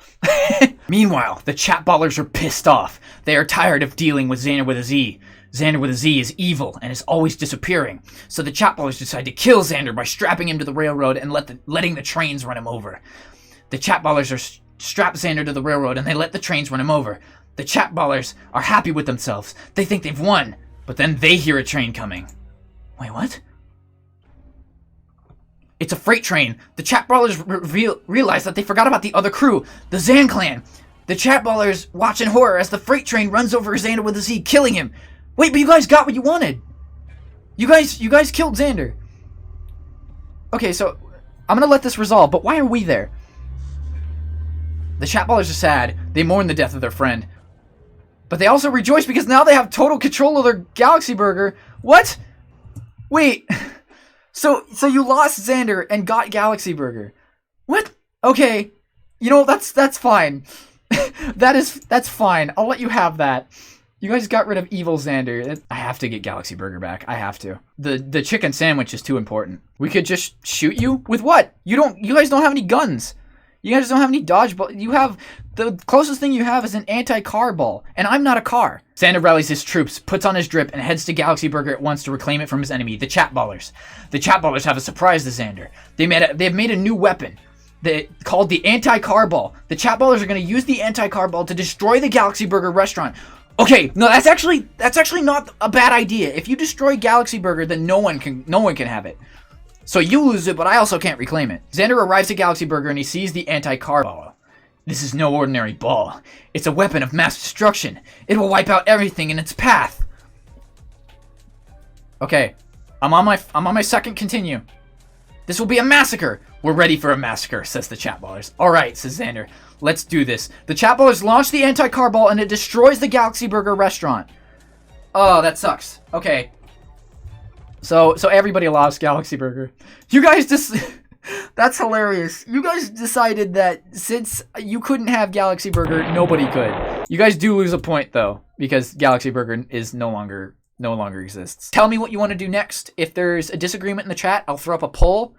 Meanwhile, the chatballers are pissed off. They are tired of dealing with Xander with a Z. Xander with a Z is evil and is always disappearing. So the chatballers decide to kill Xander by strapping him to the railroad and letting the trains run him over. The chatballers are strap Xander to the railroad and they let the trains run him over. The chatballers are happy with themselves. They think they've won, but then they hear a train coming. Wait, what? It's a freight train. The chatballers realize that they forgot about the other crew, the Xan clan. The chatballers watch in horror as the freight train runs over Xander with a Z, killing him. Wait, but you guys got what you wanted. You guys killed Xander. Okay, so I'm gonna let this resolve, but why are we there? The chatballers are sad. They mourn the death of their friend. But they also rejoice because now they have total control of their Galaxy Burger. What? Wait. So you lost Xander and got Galaxy Burger. What? Okay. That's fine. That's fine. I'll let you have that. You guys got rid of evil Xander. I have to get Galaxy Burger back. I have to. The chicken sandwich is too important. We could just shoot you? With what? You guys don't have any guns. You guys don't have any dodgeball. You have, the closest thing you have is an anti-car ball. And I'm not a car. Xander rallies his troops, puts on his drip, and heads to Galaxy Burger at once to reclaim it from his enemy, the chatballers. The chatballers have a surprise to Xander. They've made a new weapon. Called the anti-car ball. The chatballers are going to use the anti-car ball to destroy the Galaxy Burger restaurant. Okay, no, that's actually not a bad idea. If you destroy Galaxy Burger, then no one can have it. So you lose it, but I also can't reclaim it. Xander arrives at Galaxy Burger and he sees the anti-car ball. This is no ordinary ball. It's a weapon of mass destruction. It will wipe out everything in its path. Okay, I'm on my second continue. This will be a massacre. We're ready for a massacre, says the chatballers. All right, says Xander. Let's do this. The chatballers launch the anti-car ball and it destroys the Galaxy Burger restaurant. Oh, that sucks. Okay. So everybody lost Galaxy Burger. You guys just... That's hilarious. You guys decided that since you couldn't have Galaxy Burger, nobody could. You guys do lose a point, though, because Galaxy Burger is no longer exists. Tell me what you want to do next. If there's a disagreement in the chat, I'll throw up a poll.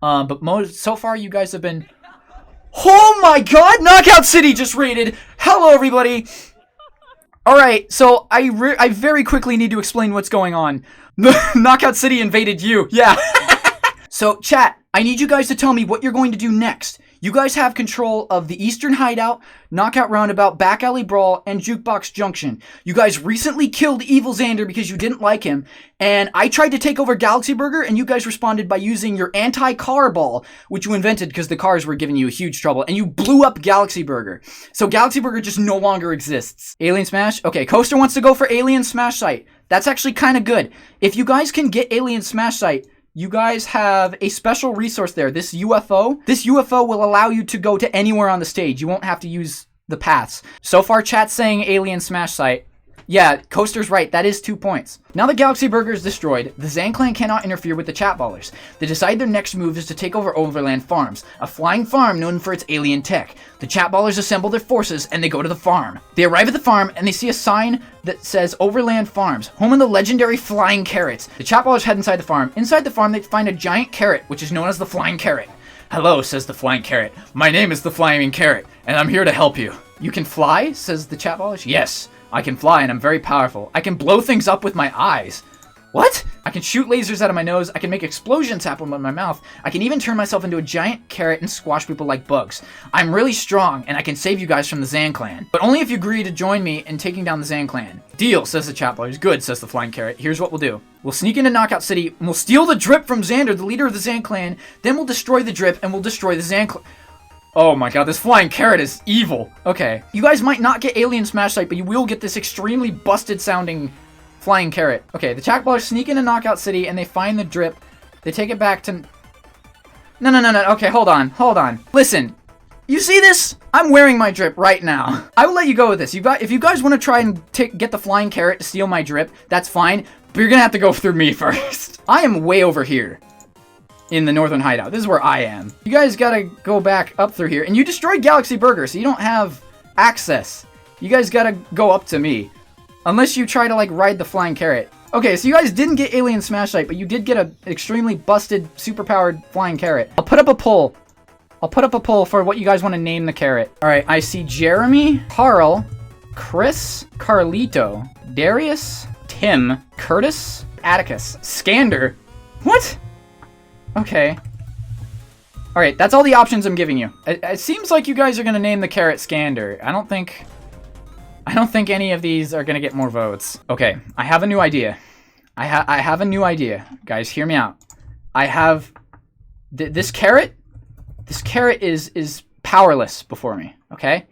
But so far, you guys have been... Oh my god! Knockout City just raided! Hello, everybody! Alright, so I very quickly need to explain what's going on. Knockout City invaded you. Yeah. So, chat, I need you guys to tell me what you're going to do next. You guys have control of the Eastern Hideout, Knockout Roundabout, Back Alley Brawl, and Jukebox Junction. You guys recently killed Evil Xander because you didn't like him, and I tried to take over Galaxy Burger, and you guys responded by using your anti-car ball, which you invented because the cars were giving you huge trouble, and you blew up Galaxy Burger. So Galaxy Burger just no longer exists. Alien Smash? Okay, Coaster wants to go for Alien Smash Site. That's actually kind of good. If you guys can get Alien Smash Site, you guys have a special resource there, this UFO. This UFO will allow you to go to anywhere on the stage. You won't have to use the paths. So far, chat's saying Alien Smash Site. Yeah, Coaster's right. That is 2 points. Now that Galaxy Burger is destroyed, the Zan clan cannot interfere with the chatballers. They decide their next move is to take over Overland Farms, a flying farm known for its alien tech. The chatballers assemble their forces and they go to the farm. They arrive at the farm and they see a sign that says Overland Farms, home of the legendary flying carrots. The chatballers head inside the farm. Inside the farm, they find a giant carrot, which is known as the flying carrot. Hello, says the flying carrot. My name is the flying carrot, and I'm here to help you. You can fly, says the chatballers. Yes. I can fly and I'm very powerful. I can blow things up with my eyes. What? I can shoot lasers out of my nose. I can make explosions happen with my mouth. I can even turn myself into a giant carrot and squash people like bugs. I'm really strong and I can save you guys from the Zan clan. But only if you agree to join me in taking down the Zan clan. Deal, says the chatballers. Good, says the flying carrot. Here's what we'll do. We'll sneak into Knockout City and we'll steal the drip from Xander, the leader of the Zan clan. Then we'll destroy the drip and we'll destroy the Zan clan. Oh my god, this flying carrot is evil. Okay. You guys might not get Alien Smash Site, but you will get this extremely busted sounding flying carrot. Okay, the chatballers sneak into Knockout City and they find the drip. They take it back to... No. Okay, hold on. Listen, you see this? I'm wearing my drip right now. I will let you go with this. If you guys want to try and get the flying carrot to steal my drip, that's fine. But you're gonna have to go through me first. I am way over here in the Northern Hideout. This is where I am. You guys gotta go back up through here. And you destroyed Galaxy Burger, so you don't have access. You guys gotta go up to me. Unless you try to, like, ride the flying carrot. Okay, so you guys didn't get Alien Smash Site, but you did get an extremely busted, super-powered flying carrot. I'll put up a poll. For what you guys want to name the carrot. Alright, I see Jeremy, Carl, Chris, Carlito, Darius, Tim, Curtis, Atticus, Xander. What? Okay. Alright, that's all the options I'm giving you. It seems like you guys are going to name the carrot Xander. I don't think any of these are going to get more votes. Okay, I have a new idea. I have a new idea. Guys, hear me out. I have... This carrot is powerless before me, okay?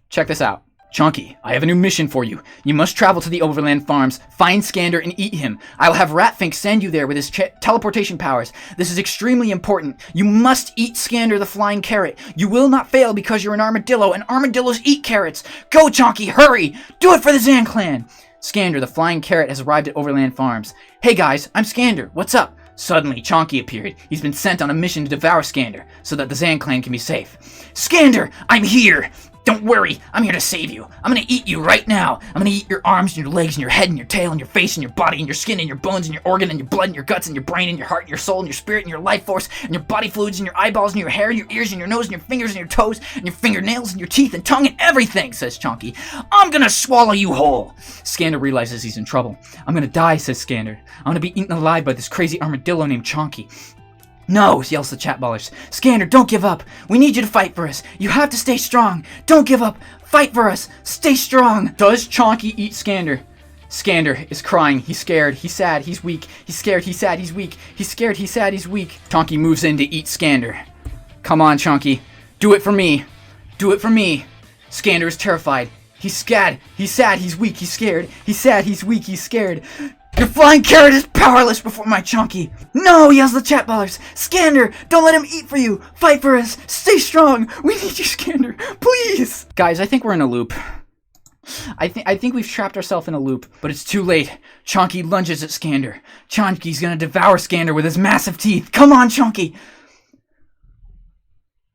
Check this out. Chunky, I have a new mission for you. You must travel to the Overland Farms, find Xander, and eat him. I will have Ratfink send you there with his teleportation powers. This is extremely important. You must eat Xander the flying carrot. You will not fail because you're an armadillo, and armadillos eat carrots. Go, Chunky, hurry! Do it for the Zan clan! Xander the flying carrot has arrived at Overland Farms. Hey guys, I'm Xander. What's up? Suddenly, Chonky appeared. He's been sent on a mission to devour Xander, so that the Zan clan can be safe. Xander, I'm here! Don't worry, I'm here to save you. I'm gonna eat you right now. I'm gonna eat your arms and your legs and your head and your tail and your face and your body and your skin and your bones and your organ and your blood and your guts and your brain and your heart and your soul and your spirit and your life force and your body fluids and your eyeballs and your hair and your ears and your nose and your fingers and your toes and your fingernails and your teeth and tongue and everything, says Chonky. I'm gonna swallow you whole. Xander realizes he's in trouble. I'm gonna die, says Xander. I'm gonna be eaten alive by this crazy armadillo named Chonky. No, yells the chatballers. Xander, don't give up. We need you to fight for us. You have to stay strong. Don't give up. Fight for us. Stay strong. Does Chonky eat Xander? Xander is crying. He's scared. He's sad. He's weak. He's scared. He's sad. He's weak. He's scared. He's sad. He's weak. Chonky moves in to eat Xander. Come on, Chonky. Do it for me. Do it for me. Xander is terrified. He's scared. He's sad. He's weak. He's scared. He's sad. He's weak. He's scared. Your flying carrot is powerless before my Chonky. No, yells the chatballers. Xander, don't let him eat for you. Fight for us. Stay strong. We need you, Xander. Please. Guys, I think we're in a loop. I think we've trapped ourselves in a loop, but it's too late. Chonky lunges at Xander. Chonky's gonna devour Xander with his massive teeth. Come on, Chonky!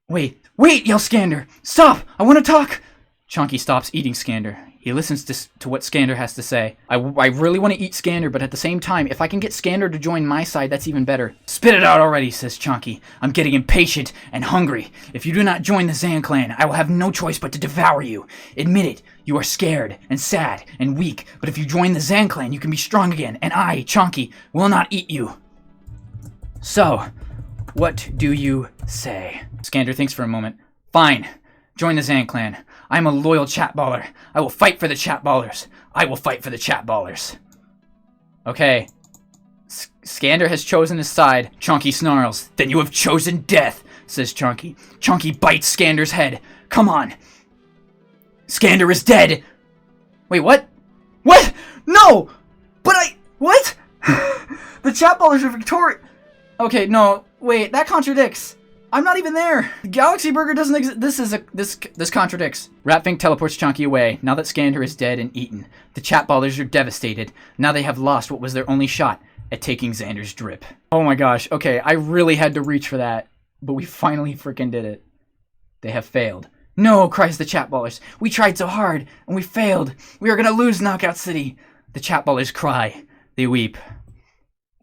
Wait, yells Xander. Stop! I want to talk! Chonky stops eating Xander. He listens to what Xander has to say. I really want to eat Xander, but at the same time, if I can get Xander to join my side, that's even better. Spit it out already, says Chonky. I'm getting impatient and hungry. If you do not join the Xan clan, I will have no choice but to devour you. Admit it, you are scared and sad and weak, but if you join the Xan clan, you can be strong again, and I, Chonky, will not eat you. So, what do you say? Xander thinks for a moment. Fine. Join the Xan clan. I'm a loyal chatballer. I will fight for the chatballers. I will fight for the chatballers. Okay. Xander has chosen his side. Chonky snarls. Then you have chosen death, says Chonky. Chonky bites Skander's head. Come on. Xander is dead. Wait, what? What? No! But what? The chatballers are victorious. Okay, no. Wait, that contradicts. I'm not even there. The Galaxy Burger doesn't exist. This contradicts. Ratfink teleports Chonky away. Now that Xander is dead and eaten, the chatballers are devastated. Now they have lost what was their only shot at taking Xander's drip. Oh my gosh. Okay, I really had to reach for that, but we finally freaking did it. They have failed. No, cries the chatballers. We tried so hard and we failed. We are gonna lose Knockout City. The chatballers cry. They weep.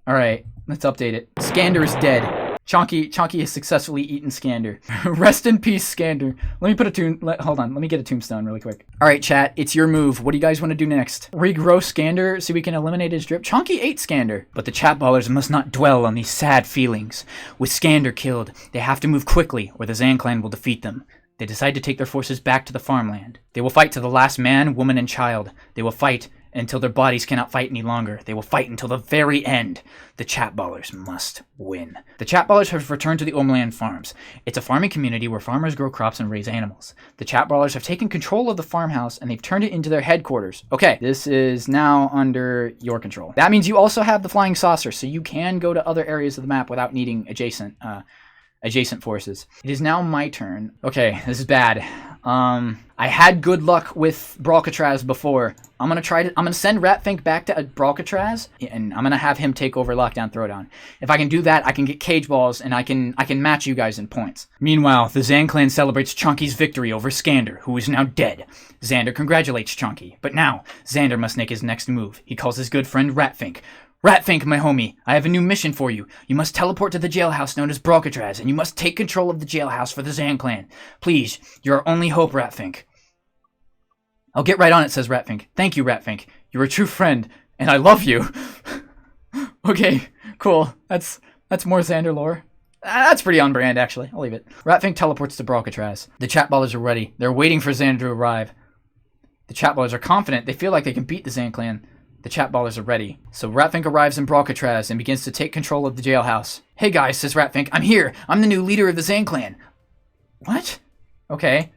All right, let's update it. Xander is dead. Chonky has successfully eaten Xander. Rest in peace, Xander. Let me put a hold on, let me get a tombstone really quick. Alright, chat, it's your move. What do you guys want to do next? Regrow Xander so we can eliminate his drip? Chonky ate Xander. But the chatballers must not dwell on these sad feelings. With Xander killed, they have to move quickly or the Xan clan will defeat them. They decide to take their forces back to the farmland. They will fight to the last man, woman, and child. They will fight until their bodies cannot fight any longer. They will fight until the very end. The chatballers must win. The chatballers have returned to the Omeland farms. It's a farming community where farmers grow crops and raise animals. The chatballers have taken control of the farmhouse and they've turned it into their headquarters. Okay, this is now under your control. That means you also have the flying saucer, so you can go to other areas of the map without needing adjacent forces. It is now my turn. Okay, this is bad. I had good luck with Bralcatraz before. I'm gonna send Ratfink back to Bralcatraz, and I'm gonna have him take over Lockdown Throwdown. If I can do that, I can get cage balls, and I can match you guys in points. Meanwhile, the Xan clan celebrates Chonky's victory over Xander, who is now dead. Xander congratulates Chonky, but now Xander must make his next move. He calls his good friend Ratfink. Ratfink, my homie, I have a new mission for you. You must teleport to the jailhouse known as Bralcatraz, and you must take control of the jailhouse for the Xan clan. Please, you're our only hope, Ratfink. I'll get right on it, says Ratfink. Thank you, Ratfink. You're a true friend, and I love you. Okay, cool. That's more Xander lore. That's pretty on brand, actually. I'll leave it. Ratfink teleports to Bralcatraz. The chatballers are ready. They're waiting for Xander to arrive. The chatballers are confident. They feel like they can beat the Xan clan. The chatballers are ready. So Ratfink arrives in Bralcatraz and begins to take control of the jailhouse. Hey guys, says Ratfink. I'm here. I'm the new leader of the Xan clan. What? Okay.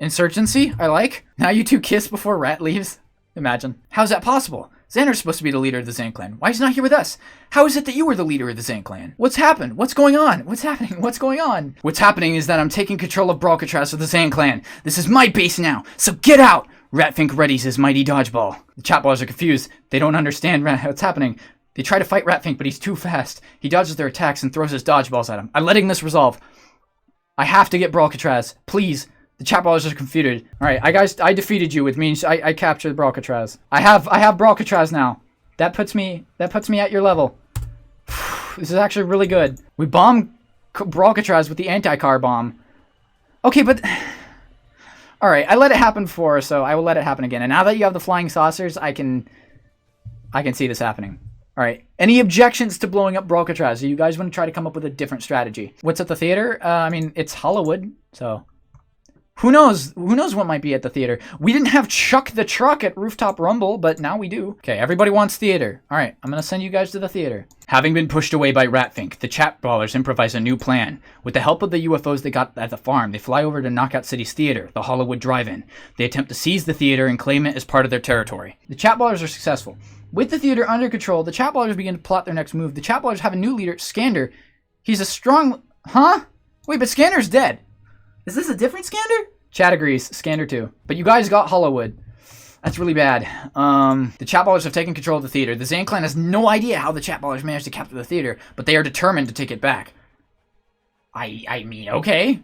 Insurgency? I like. Now you two kiss before Rat leaves? Imagine. How's that possible? Xander's supposed to be the leader of the Xan clan. Why is he not here with us? How is it that you were the leader of the Xan clan? What's happened? What's going on? What's happening? What's going on? What's happening is that I'm taking control of Bralcatraz with the Xan clan. This is my base now, so get out! Ratfink readies his mighty dodgeball. The chatballers are confused. They don't understand what's happening. They try to fight Ratfink, but he's too fast. He dodges their attacks and throws his dodgeballs at him. I'm letting this resolve. I have to get Bralcatraz. Please. The chatballers are confused. Alright, I defeated you, which means I captured Bralcatraz. I have Bralcatraz now. That puts me at your level. This is actually really good. We bombed Bralcatraz with the anti-car bomb. Okay, but alright, I let it happen before, so I will let it happen again. And now that you have the flying saucers, I can see this happening. Alright, any objections to blowing up Bralcatraz? Do you guys want to try to come up with a different strategy? What's at the theater? I mean, it's Hollywood, so who knows? Who knows what might be at the theater? We didn't have Chuck the Truck at Rooftop Rumble, but now we do. Okay, everybody wants theater. Alright, I'm gonna send you guys to the theater. Having been pushed away by Ratfink, the chatballers improvise a new plan. With the help of the UFOs they got at the farm, they fly over to Knockout City's theater, the Hollywood Drive-In. They attempt to seize the theater and claim it as part of their territory. The chatballers are successful. With the theater under control, the chatballers begin to plot their next move. The chatballers have a new leader, Xander. He's a strong... Huh? Wait, but Skander's dead. Is this a different Xander? Chat agrees. Xander too. But you guys got Hollywood. That's really bad. The Chatballers have taken control of the theater. The Zan clan has no idea how the Chatballers managed to capture the theater, but they are determined to take it back. I mean, okay.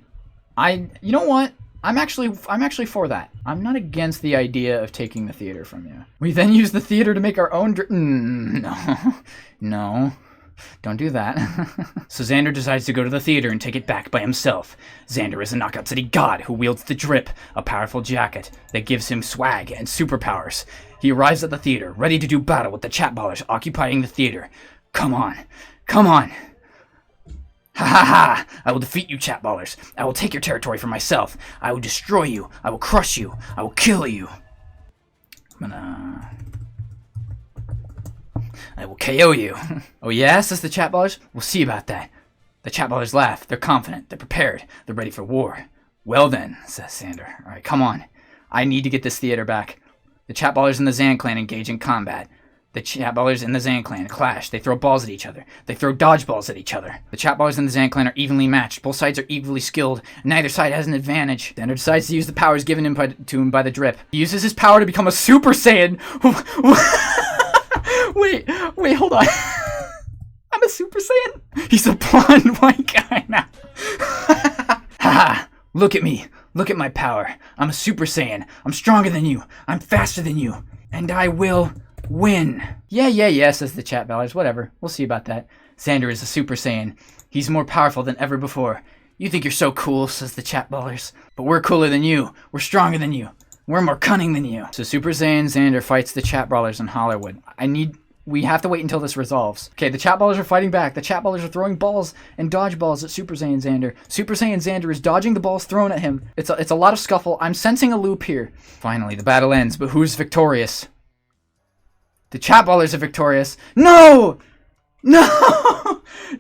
You know what? I'm actually for that. I'm not against the idea of taking the theater from you. We then use the theater to make our own no. Don't do that. So Xander decides to go to the theater and take it back by himself. Xander is a Knockout City god who wields the drip, a powerful jacket that gives him swag and superpowers. He arrives at the theater, ready to do battle with the Chatballers occupying the theater. Come on. Ha ha ha! I will defeat you, Chatballers. I will take your territory for myself. I will destroy you. I will crush you. I will kill you. I will KO you. Oh yeah, says the Chatballers? We'll see about that. The Chatballers laugh. They're confident. They're prepared. They're ready for war. Well then, says Xander. Alright, come on. I need to get this theater back. The Chatballers and the Zan clan engage in combat. The Chatballers and the Zan clan clash. They throw balls at each other. They throw dodgeballs at each other. The Chatballers and the Zan clan are evenly matched. Both sides are equally skilled. Neither side has an advantage. Xander decides to use the powers given to him by the drip. He uses his power to become a Super Saiyan. Wait, hold on. I'm a Super Saiyan? He's a blonde white guy now. Haha, look at me. Look at my power. I'm a Super Saiyan. I'm stronger than you. I'm faster than you. And I will win. Yeah, says the Chatballers. Whatever. We'll see about that. Xander is a Super Saiyan. He's more powerful than ever before. You think you're so cool, says the Chatballers. But we're cooler than you. We're stronger than you. We're more cunning than you. So Super Saiyan Xander fights the Chatballers in Hollywood. We have to wait until this resolves. Okay, the Chatballers are fighting back. The Chatballers are throwing balls and dodgeballs at Super Saiyan Xander. Super Saiyan Xander is dodging the balls thrown at him. It's a lot of scuffle. I'm sensing a loop here. Finally, the battle ends, but who's victorious? The Chatballers are victorious. No!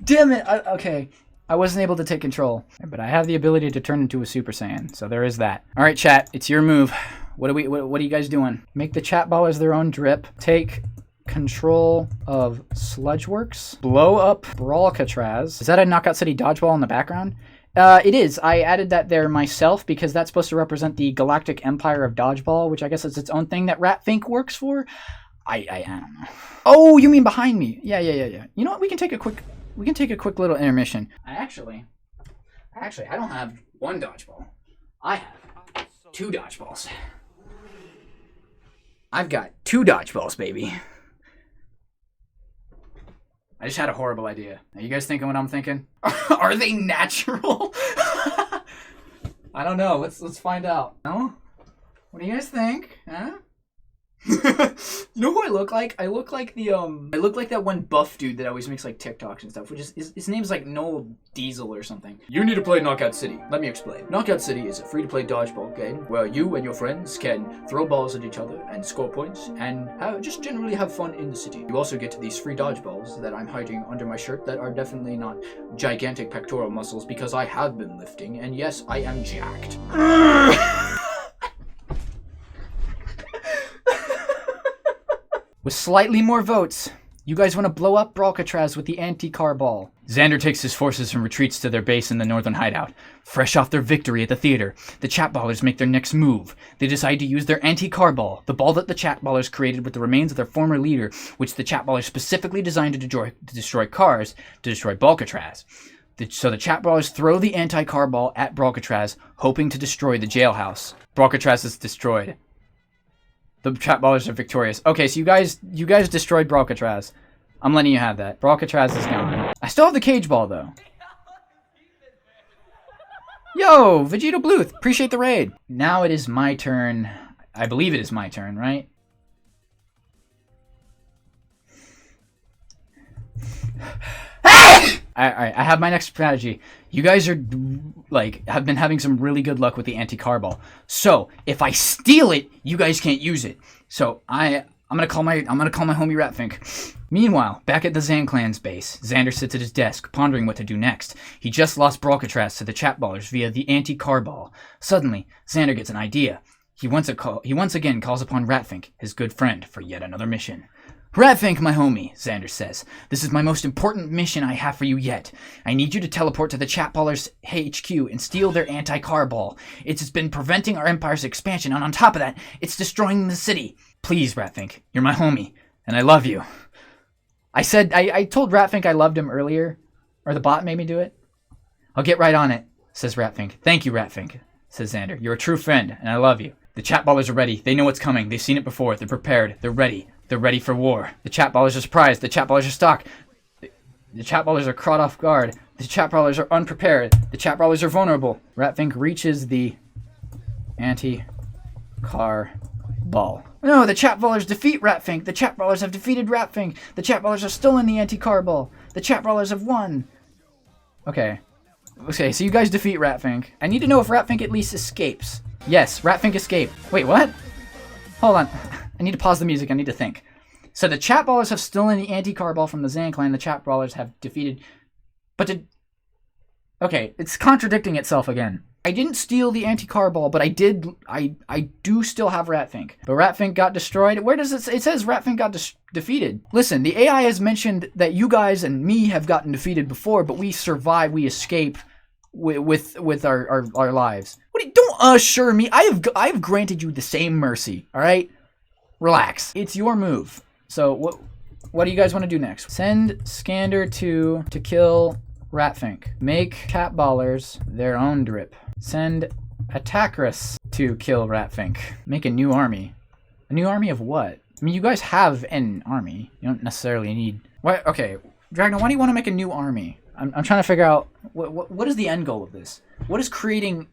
Damn it. Okay. I wasn't able to take control, but I have the ability to turn into a Super Saiyan, so there is that. All right, chat, it's your move. What are you guys doing? Make the Chatballers their own drip. Take control of Sludgeworks. Blow up Brawlcatraz. Is that a Knockout City dodgeball in the background? It is. I added that there myself because that's supposed to represent the Galactic Empire of Dodgeball, which I guess is its own thing that Ratfink works for. I don't know. Oh, you mean behind me? Yeah. You know what? We can take a quick little intermission. I don't have one dodgeball. I have two dodgeballs. I've got two dodgeballs, baby. I just had a horrible idea. Are you guys thinking what I'm thinking? Are they natural? I don't know. Let's find out. No? What do you guys think? Huh? You know who I look like? I look like that one buff dude that always makes like TikToks and stuff, which is his name's like Noel Diesel or something. You need to play Knockout City. Let me explain. Knockout City is a free-to-play dodgeball game where you and your friends can throw balls at each other and score points and just generally have fun in the city. You also get to these free dodgeballs that I'm hiding under my shirt that are definitely not gigantic pectoral muscles because I have been lifting, and yes, I am jacked. With slightly more votes, you guys want to blow up Brawlcatraz with the anti-car ball. Xander takes his forces and retreats to their base in the northern hideout. Fresh off their victory at the theater, the Chatballers make their next move. They decide to use their anti-car ball, the ball that the Chatballers created with the remains of their former leader, which the Chatballers specifically designed to destroy cars, to destroy Brawlcatraz. So the Chatballers throw the anti-car ball at Brawlcatraz, hoping to destroy the jailhouse. Brawlcatraz is destroyed. The Chatballers are victorious. Okay, so you guys destroyed Brawlcatraz. I'm letting you have that. Brawlcatraz is gone. I still have the cage ball, though. Yo, Vegeta Bluth, appreciate the raid. Now it is my turn. I believe it is my turn, right? Alright, I have my next strategy. You guys are, have been having some really good luck with the anti-car ball. So, if I steal it, you guys can't use it. So, I'm gonna call my homie Ratfink. Meanwhile, back at the Zan clan's base, Xander sits at his desk, pondering what to do next. He just lost Brawlcatraz to the Chatballers via the anti-car ball. Suddenly, Xander gets an idea. He once again calls upon Ratfink, his good friend, for yet another mission. Ratfink, my homie, Xander says. This is my most important mission I have for you yet. I need you to teleport to the Chatballers HQ and steal their anti-car ball. It's been preventing our empire's expansion, and on top of that, it's destroying the city. Please, Ratfink, you're my homie, and I love you. I told Ratfink I loved him earlier, or the bot made me do it. I'll get right on it, says Ratfink. Thank you, Ratfink, says Xander. You're a true friend, and I love you. The Chatballers are ready. They know what's coming. They've seen it before. They're prepared. They're ready. They're ready for war. The Chatballers are surprised. The Chatballers are stuck. The Chatballers are caught off guard. The Chatballers are unprepared. The Chatballers are vulnerable. Ratfink reaches the anti-car ball. No, the Chatballers defeat Ratfink. The Chatballers have defeated Ratfink. The Chatballers are still in the anti-car ball. The Chatballers have won. Okay, so you guys defeat Ratfink. I need to know if Ratfink at least escapes. Yes, Ratfink escaped. Wait, what? Hold on. I need to pause the music. I need to think. So the Chatballers have stolen the anti-car ball from the Zan clan. The Chatballers have defeated... Okay, it's contradicting itself again. I didn't steal the anti-car ball, but I do still have Ratfink. But Ratfink got destroyed. Where does it say? It says Ratfink got defeated. Listen, the AI has mentioned that you guys and me have gotten defeated before, but we survive, we escape with our lives. Don't assure me. I've granted you the same mercy, all right? Relax. It's your move. So what do you guys want to do next? Send Xander to kill Ratfink. Make Chatballers their own drip. Send Conquerors to kill Ratfink. Make a new army. A new army of what? I mean, you guys have an army. You don't necessarily need... What? Okay, Dragon, why do you want to make a new army? I'm trying to figure out what is the end goal of this? What does creating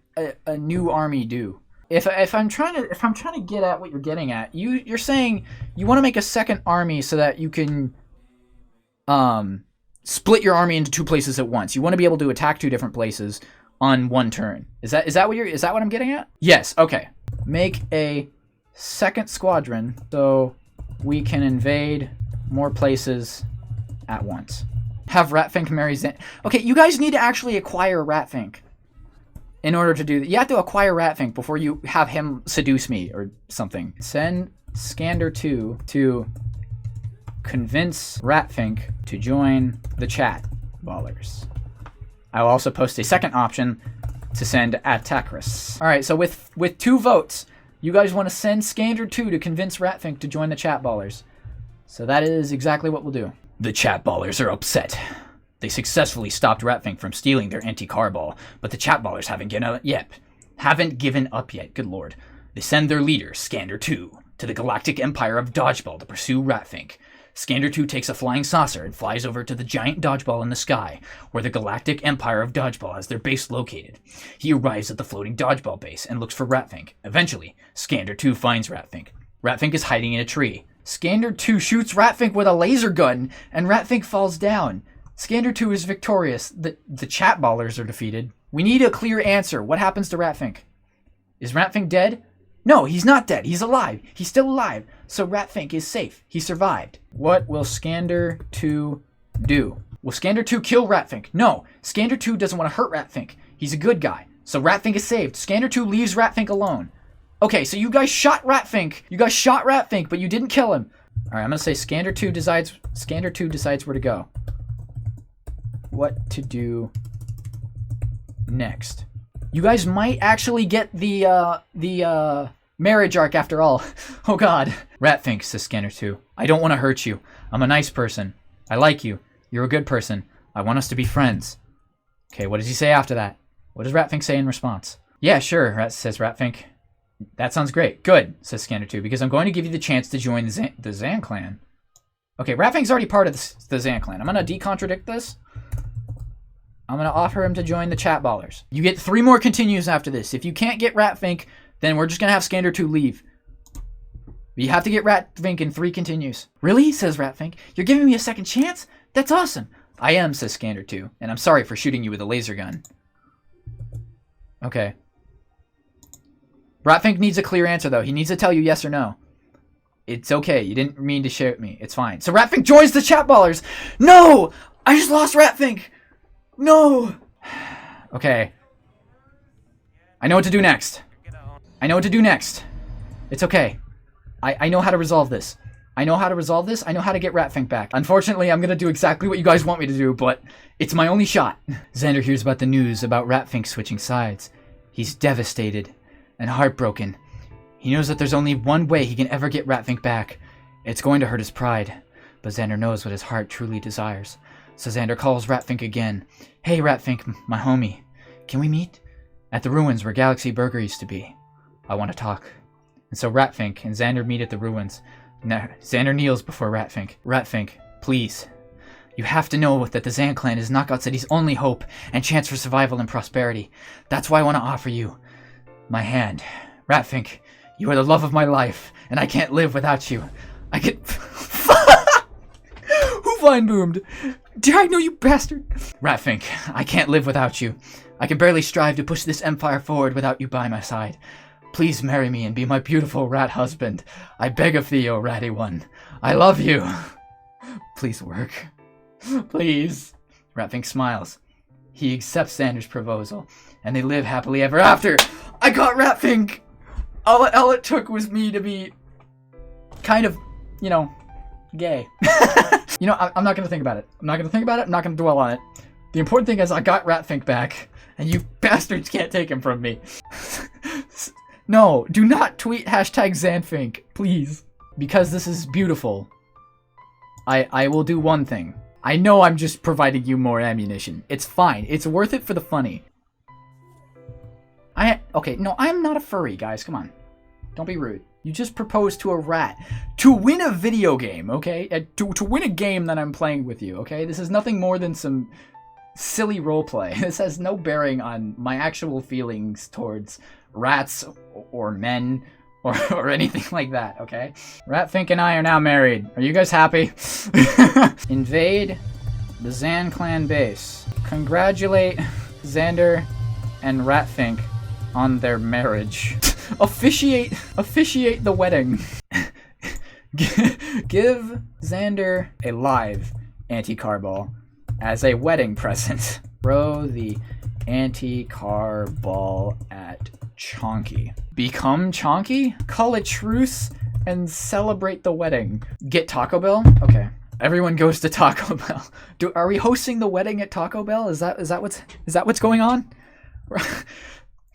a new army do? If I'm trying to get at what you're getting at, you're saying you want to make a second army so that you can split your army into two places at once. You want to be able to attack two different places on one turn. Is that what I'm getting at? Yes. Okay. Make a second squadron so we can invade more places at once. Have Ratfink marry Xander. Okay, you guys need to actually acquire Ratfink in order to do that. You have to acquire Ratfink before you have him seduce me or something. Send Xander to convince Ratfink to join the Chatballers. I will also post a second option to send Conquerors. All right, so with 2 votes, you guys want to send Xander to convince Ratfink to join the Chatballers. So that is exactly what we'll do. The Chatballers are upset. They successfully stopped Ratfink from stealing their anti-car ball, but the Chatballers haven't given up yet. Good lord. They send their leader, Xander 2, to the Galactic Empire of Dodgeball to pursue Ratfink. Xander 2 takes a flying saucer and flies over to the giant dodgeball in the sky, where the Galactic Empire of Dodgeball has their base located. He arrives at the floating dodgeball base and looks for Ratfink. Eventually, Xander 2 finds Ratfink. Ratfink is hiding in a tree. Xander 2 shoots Ratfink with a laser gun, and Ratfink falls down. Xander 2 is victorious. The Chatballers are defeated. We need a clear answer. What happens to Ratfink? Is Ratfink dead? No, he's not dead. He's alive. He's still alive. So Ratfink is safe. He survived. What will Xander 2 do? Will Xander 2 kill Ratfink? No. Xander 2 doesn't want to hurt Ratfink. He's a good guy. So Ratfink is saved. Xander 2 leaves Ratfink alone. Okay, so you guys shot Ratfink. You guys shot Ratfink, but you didn't kill him. All right, I'm going to say Xander 2 decides where to go. What to do next. You guys might actually get the marriage arc after all. Oh god. Ratfink, says Xander 2. I don't want to hurt you. I'm a nice person. I like you. You're a good person. I want us to be friends. Okay, what does he say after that? What does Ratfink say in response? Yeah, sure, says Ratfink. That sounds great. Good, says Xander 2, because I'm going to give you the chance to join the Zan clan. Okay, Ratfink's already part of the Zan clan. I'm going to decontradict this. I'm going to offer him to join the Chatballers. You get 3 more continues after this. If you can't get Ratfink, then we're just going to have Xander 2 leave. You have to get Ratfink in 3 continues. Really? Says Ratfink. You're giving me a second chance? That's awesome. I am, says Xander 2, and I'm sorry for shooting you with a laser gun. Okay. Ratfink needs a clear answer, though. He needs to tell you yes or no. It's okay. You didn't mean to shoot me. It's fine. So Ratfink joins the Chatballers. No! I just lost Ratfink. No! Okay. I know what to do next. It's okay. I know how to resolve this. I know how to resolve this. I know how to get Ratfink back. Unfortunately, I'm gonna do exactly what you guys want me to do, but it's my only shot. Xander hears about the news about Ratfink switching sides. He's devastated and heartbroken. He knows that there's only one way he can ever get Ratfink back. It's going to hurt his pride, but Xander knows what his heart truly desires. So Xander calls Ratfink again. Hey Ratfink, my homie, can we meet? At the ruins where Galaxy Burger used to be. I want to talk. And so Ratfink and Xander meet at the ruins. Now, Xander kneels before Ratfink. Ratfink, please. You have to know that the Xan clan is Knockout City's only hope and chance for survival and prosperity. That's why I want to offer you my hand. Ratfink, you are the love of my life, and I can't live without you. I can... Who fine boomed? Did I know you bastard? Ratfink, I can't live without you. I can barely strive to push this empire forward without you by my side. Please marry me and be my beautiful rat husband. I beg of thee, O ratty one. I love you. Please work. Please. Ratfink smiles. He accepts Xander's proposal, and they live happily ever after. I got Ratfink! All it took was me to be kind of, you know, gay. You know, I'm not going to think about it. I'm not going to think about it. I'm not going to dwell on it. The important thing is I got Ratfink back, and you bastards can't take him from me. No, do not tweet #Xanfink, please. Because this is beautiful. I will do one thing. I know I'm just providing you more ammunition. It's fine. It's worth it for the funny. Okay, no, I'm not a furry, guys. Come on. Don't be rude. You just proposed to a rat to win a video game, okay? To win a game that I'm playing with you, okay? This is nothing more than some silly roleplay. This has no bearing on my actual feelings towards rats or men or anything like that, okay? Ratfink and I are now married. Are you guys happy? Invade the Xan clan base. Congratulate Xander and Ratfink on their marriage. Officiate the wedding. Give Xander a live anti-car ball as a wedding present. Throw the anti-car ball at Chonky. Become Chonky? Call a truce and celebrate the wedding. Get Taco Bell? Okay. Everyone goes to Taco Bell. Are we hosting the wedding at Taco Bell? Is that what's going on?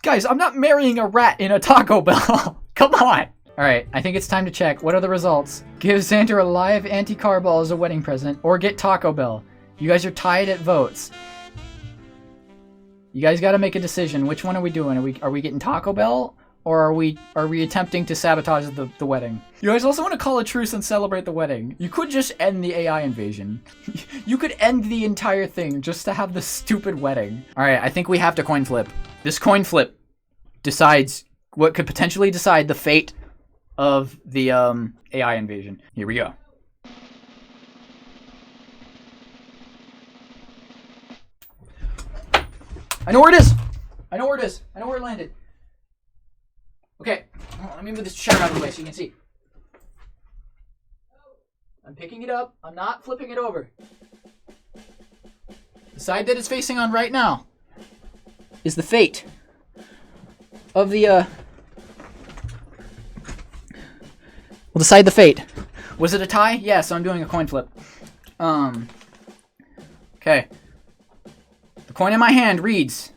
Guys, I'm not marrying a rat in a Taco Bell. Come on. All right, I think it's time to check. What are the results? Give Xander a live anti-car ball as a wedding present, or get Taco Bell. You guys are tied at votes. You guys got to make a decision. Which one are we doing? Are we getting Taco Bell, or are we attempting to sabotage the wedding? You guys also want to call a truce and celebrate the wedding. You could just end the AI invasion. You could end the entire thing just to have the stupid wedding. All right, I think we have to coin flip. This coin flip decides what could potentially decide the fate of the AI invasion. Here we go. I know where it is. I know where it is. I know where it landed. Okay, let me move this chair out of the way so you can see. I'm picking it up. I'm not flipping it over. The side that it's facing on right now is the fate of the, We'll decide the fate. Was it a tie? Yeah, so I'm doing a coin flip. Okay. The coin in my hand reads...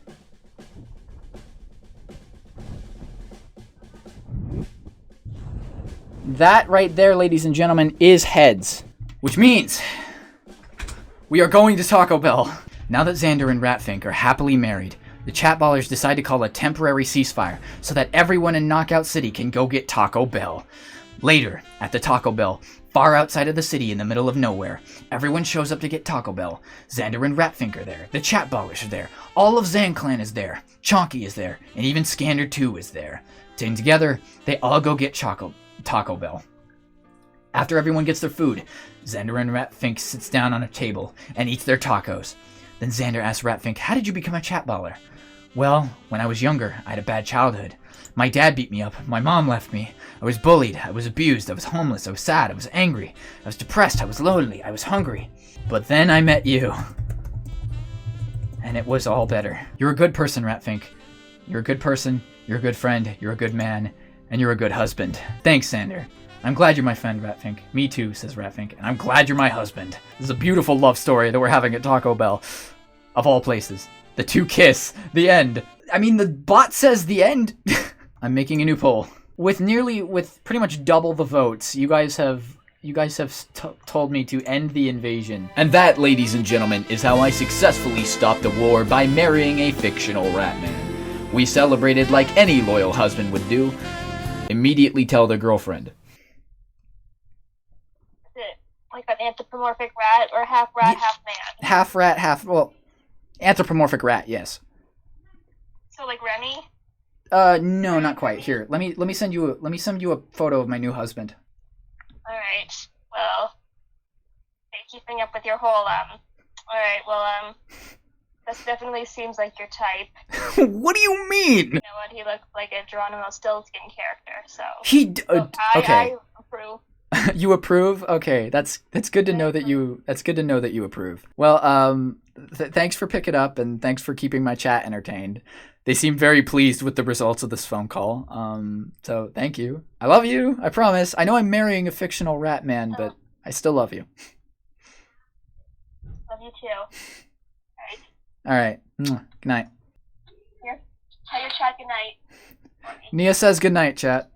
That right there, ladies and gentlemen, is heads. Which means we are going to Taco Bell. Now that Xander and Ratfink are happily married, the chatballers decide to call a temporary ceasefire so that everyone in Knockout City can go get Taco Bell. Later, at the Taco Bell, far outside of the city in the middle of nowhere, everyone shows up to get Taco Bell. Xander and Ratfink are there, the chatballers are there, all of Xan Clan is there, Chonky is there, and even Xander 2 is there. And together, they all go get Taco Bell. After everyone gets their food, Xander and Ratfink sits down on a table and eats their tacos. Then Xander asks Ratfink, how did you become a chatballer? Well, when I was younger, I had a bad childhood. My dad beat me up, my mom left me, I was bullied, I was abused, I was homeless, I was sad, I was angry, I was depressed, I was lonely, I was hungry. But then I met you. And it was all better. You're a good person, Ratfink. You're a good person, you're a good friend, you're a good man, and you're a good husband. Thanks, Xander. I'm glad you're my friend, Ratfink. Me too, says Ratfink. And I'm glad you're my husband. This is a beautiful love story that we're having at Taco Bell. Of all places. The two kiss. The end. I mean, the bot says the end. I'm making a new poll. With pretty much double the votes, you guys have told me to end the invasion. And that, ladies and gentlemen, is how I successfully stopped a war by marrying a fictional rat man. We celebrated like any loyal husband would do. Immediately tell their girlfriend. Is it like an anthropomorphic rat or half rat, half man? Half rat, anthropomorphic rat, yes. So like Remy? No, not quite. Here, let me send you a photo of my new husband. Alright, well, keeping up with your whole, alright, well, this definitely seems like your type. What do you mean? You know what, he looks like a Geronimo Stiltskin character, so... Okay. I approve. You approve? Okay, that's good to know that you approve. Well, thanks for picking up, and thanks for keeping my chat entertained. They seem very pleased with the results of this phone call. So thank you. I love you. I promise. I know I'm marrying a fictional rat man, but I still love you. Love you too. All right. Good night. Here, tell your chat good night. Nia says good night, chat.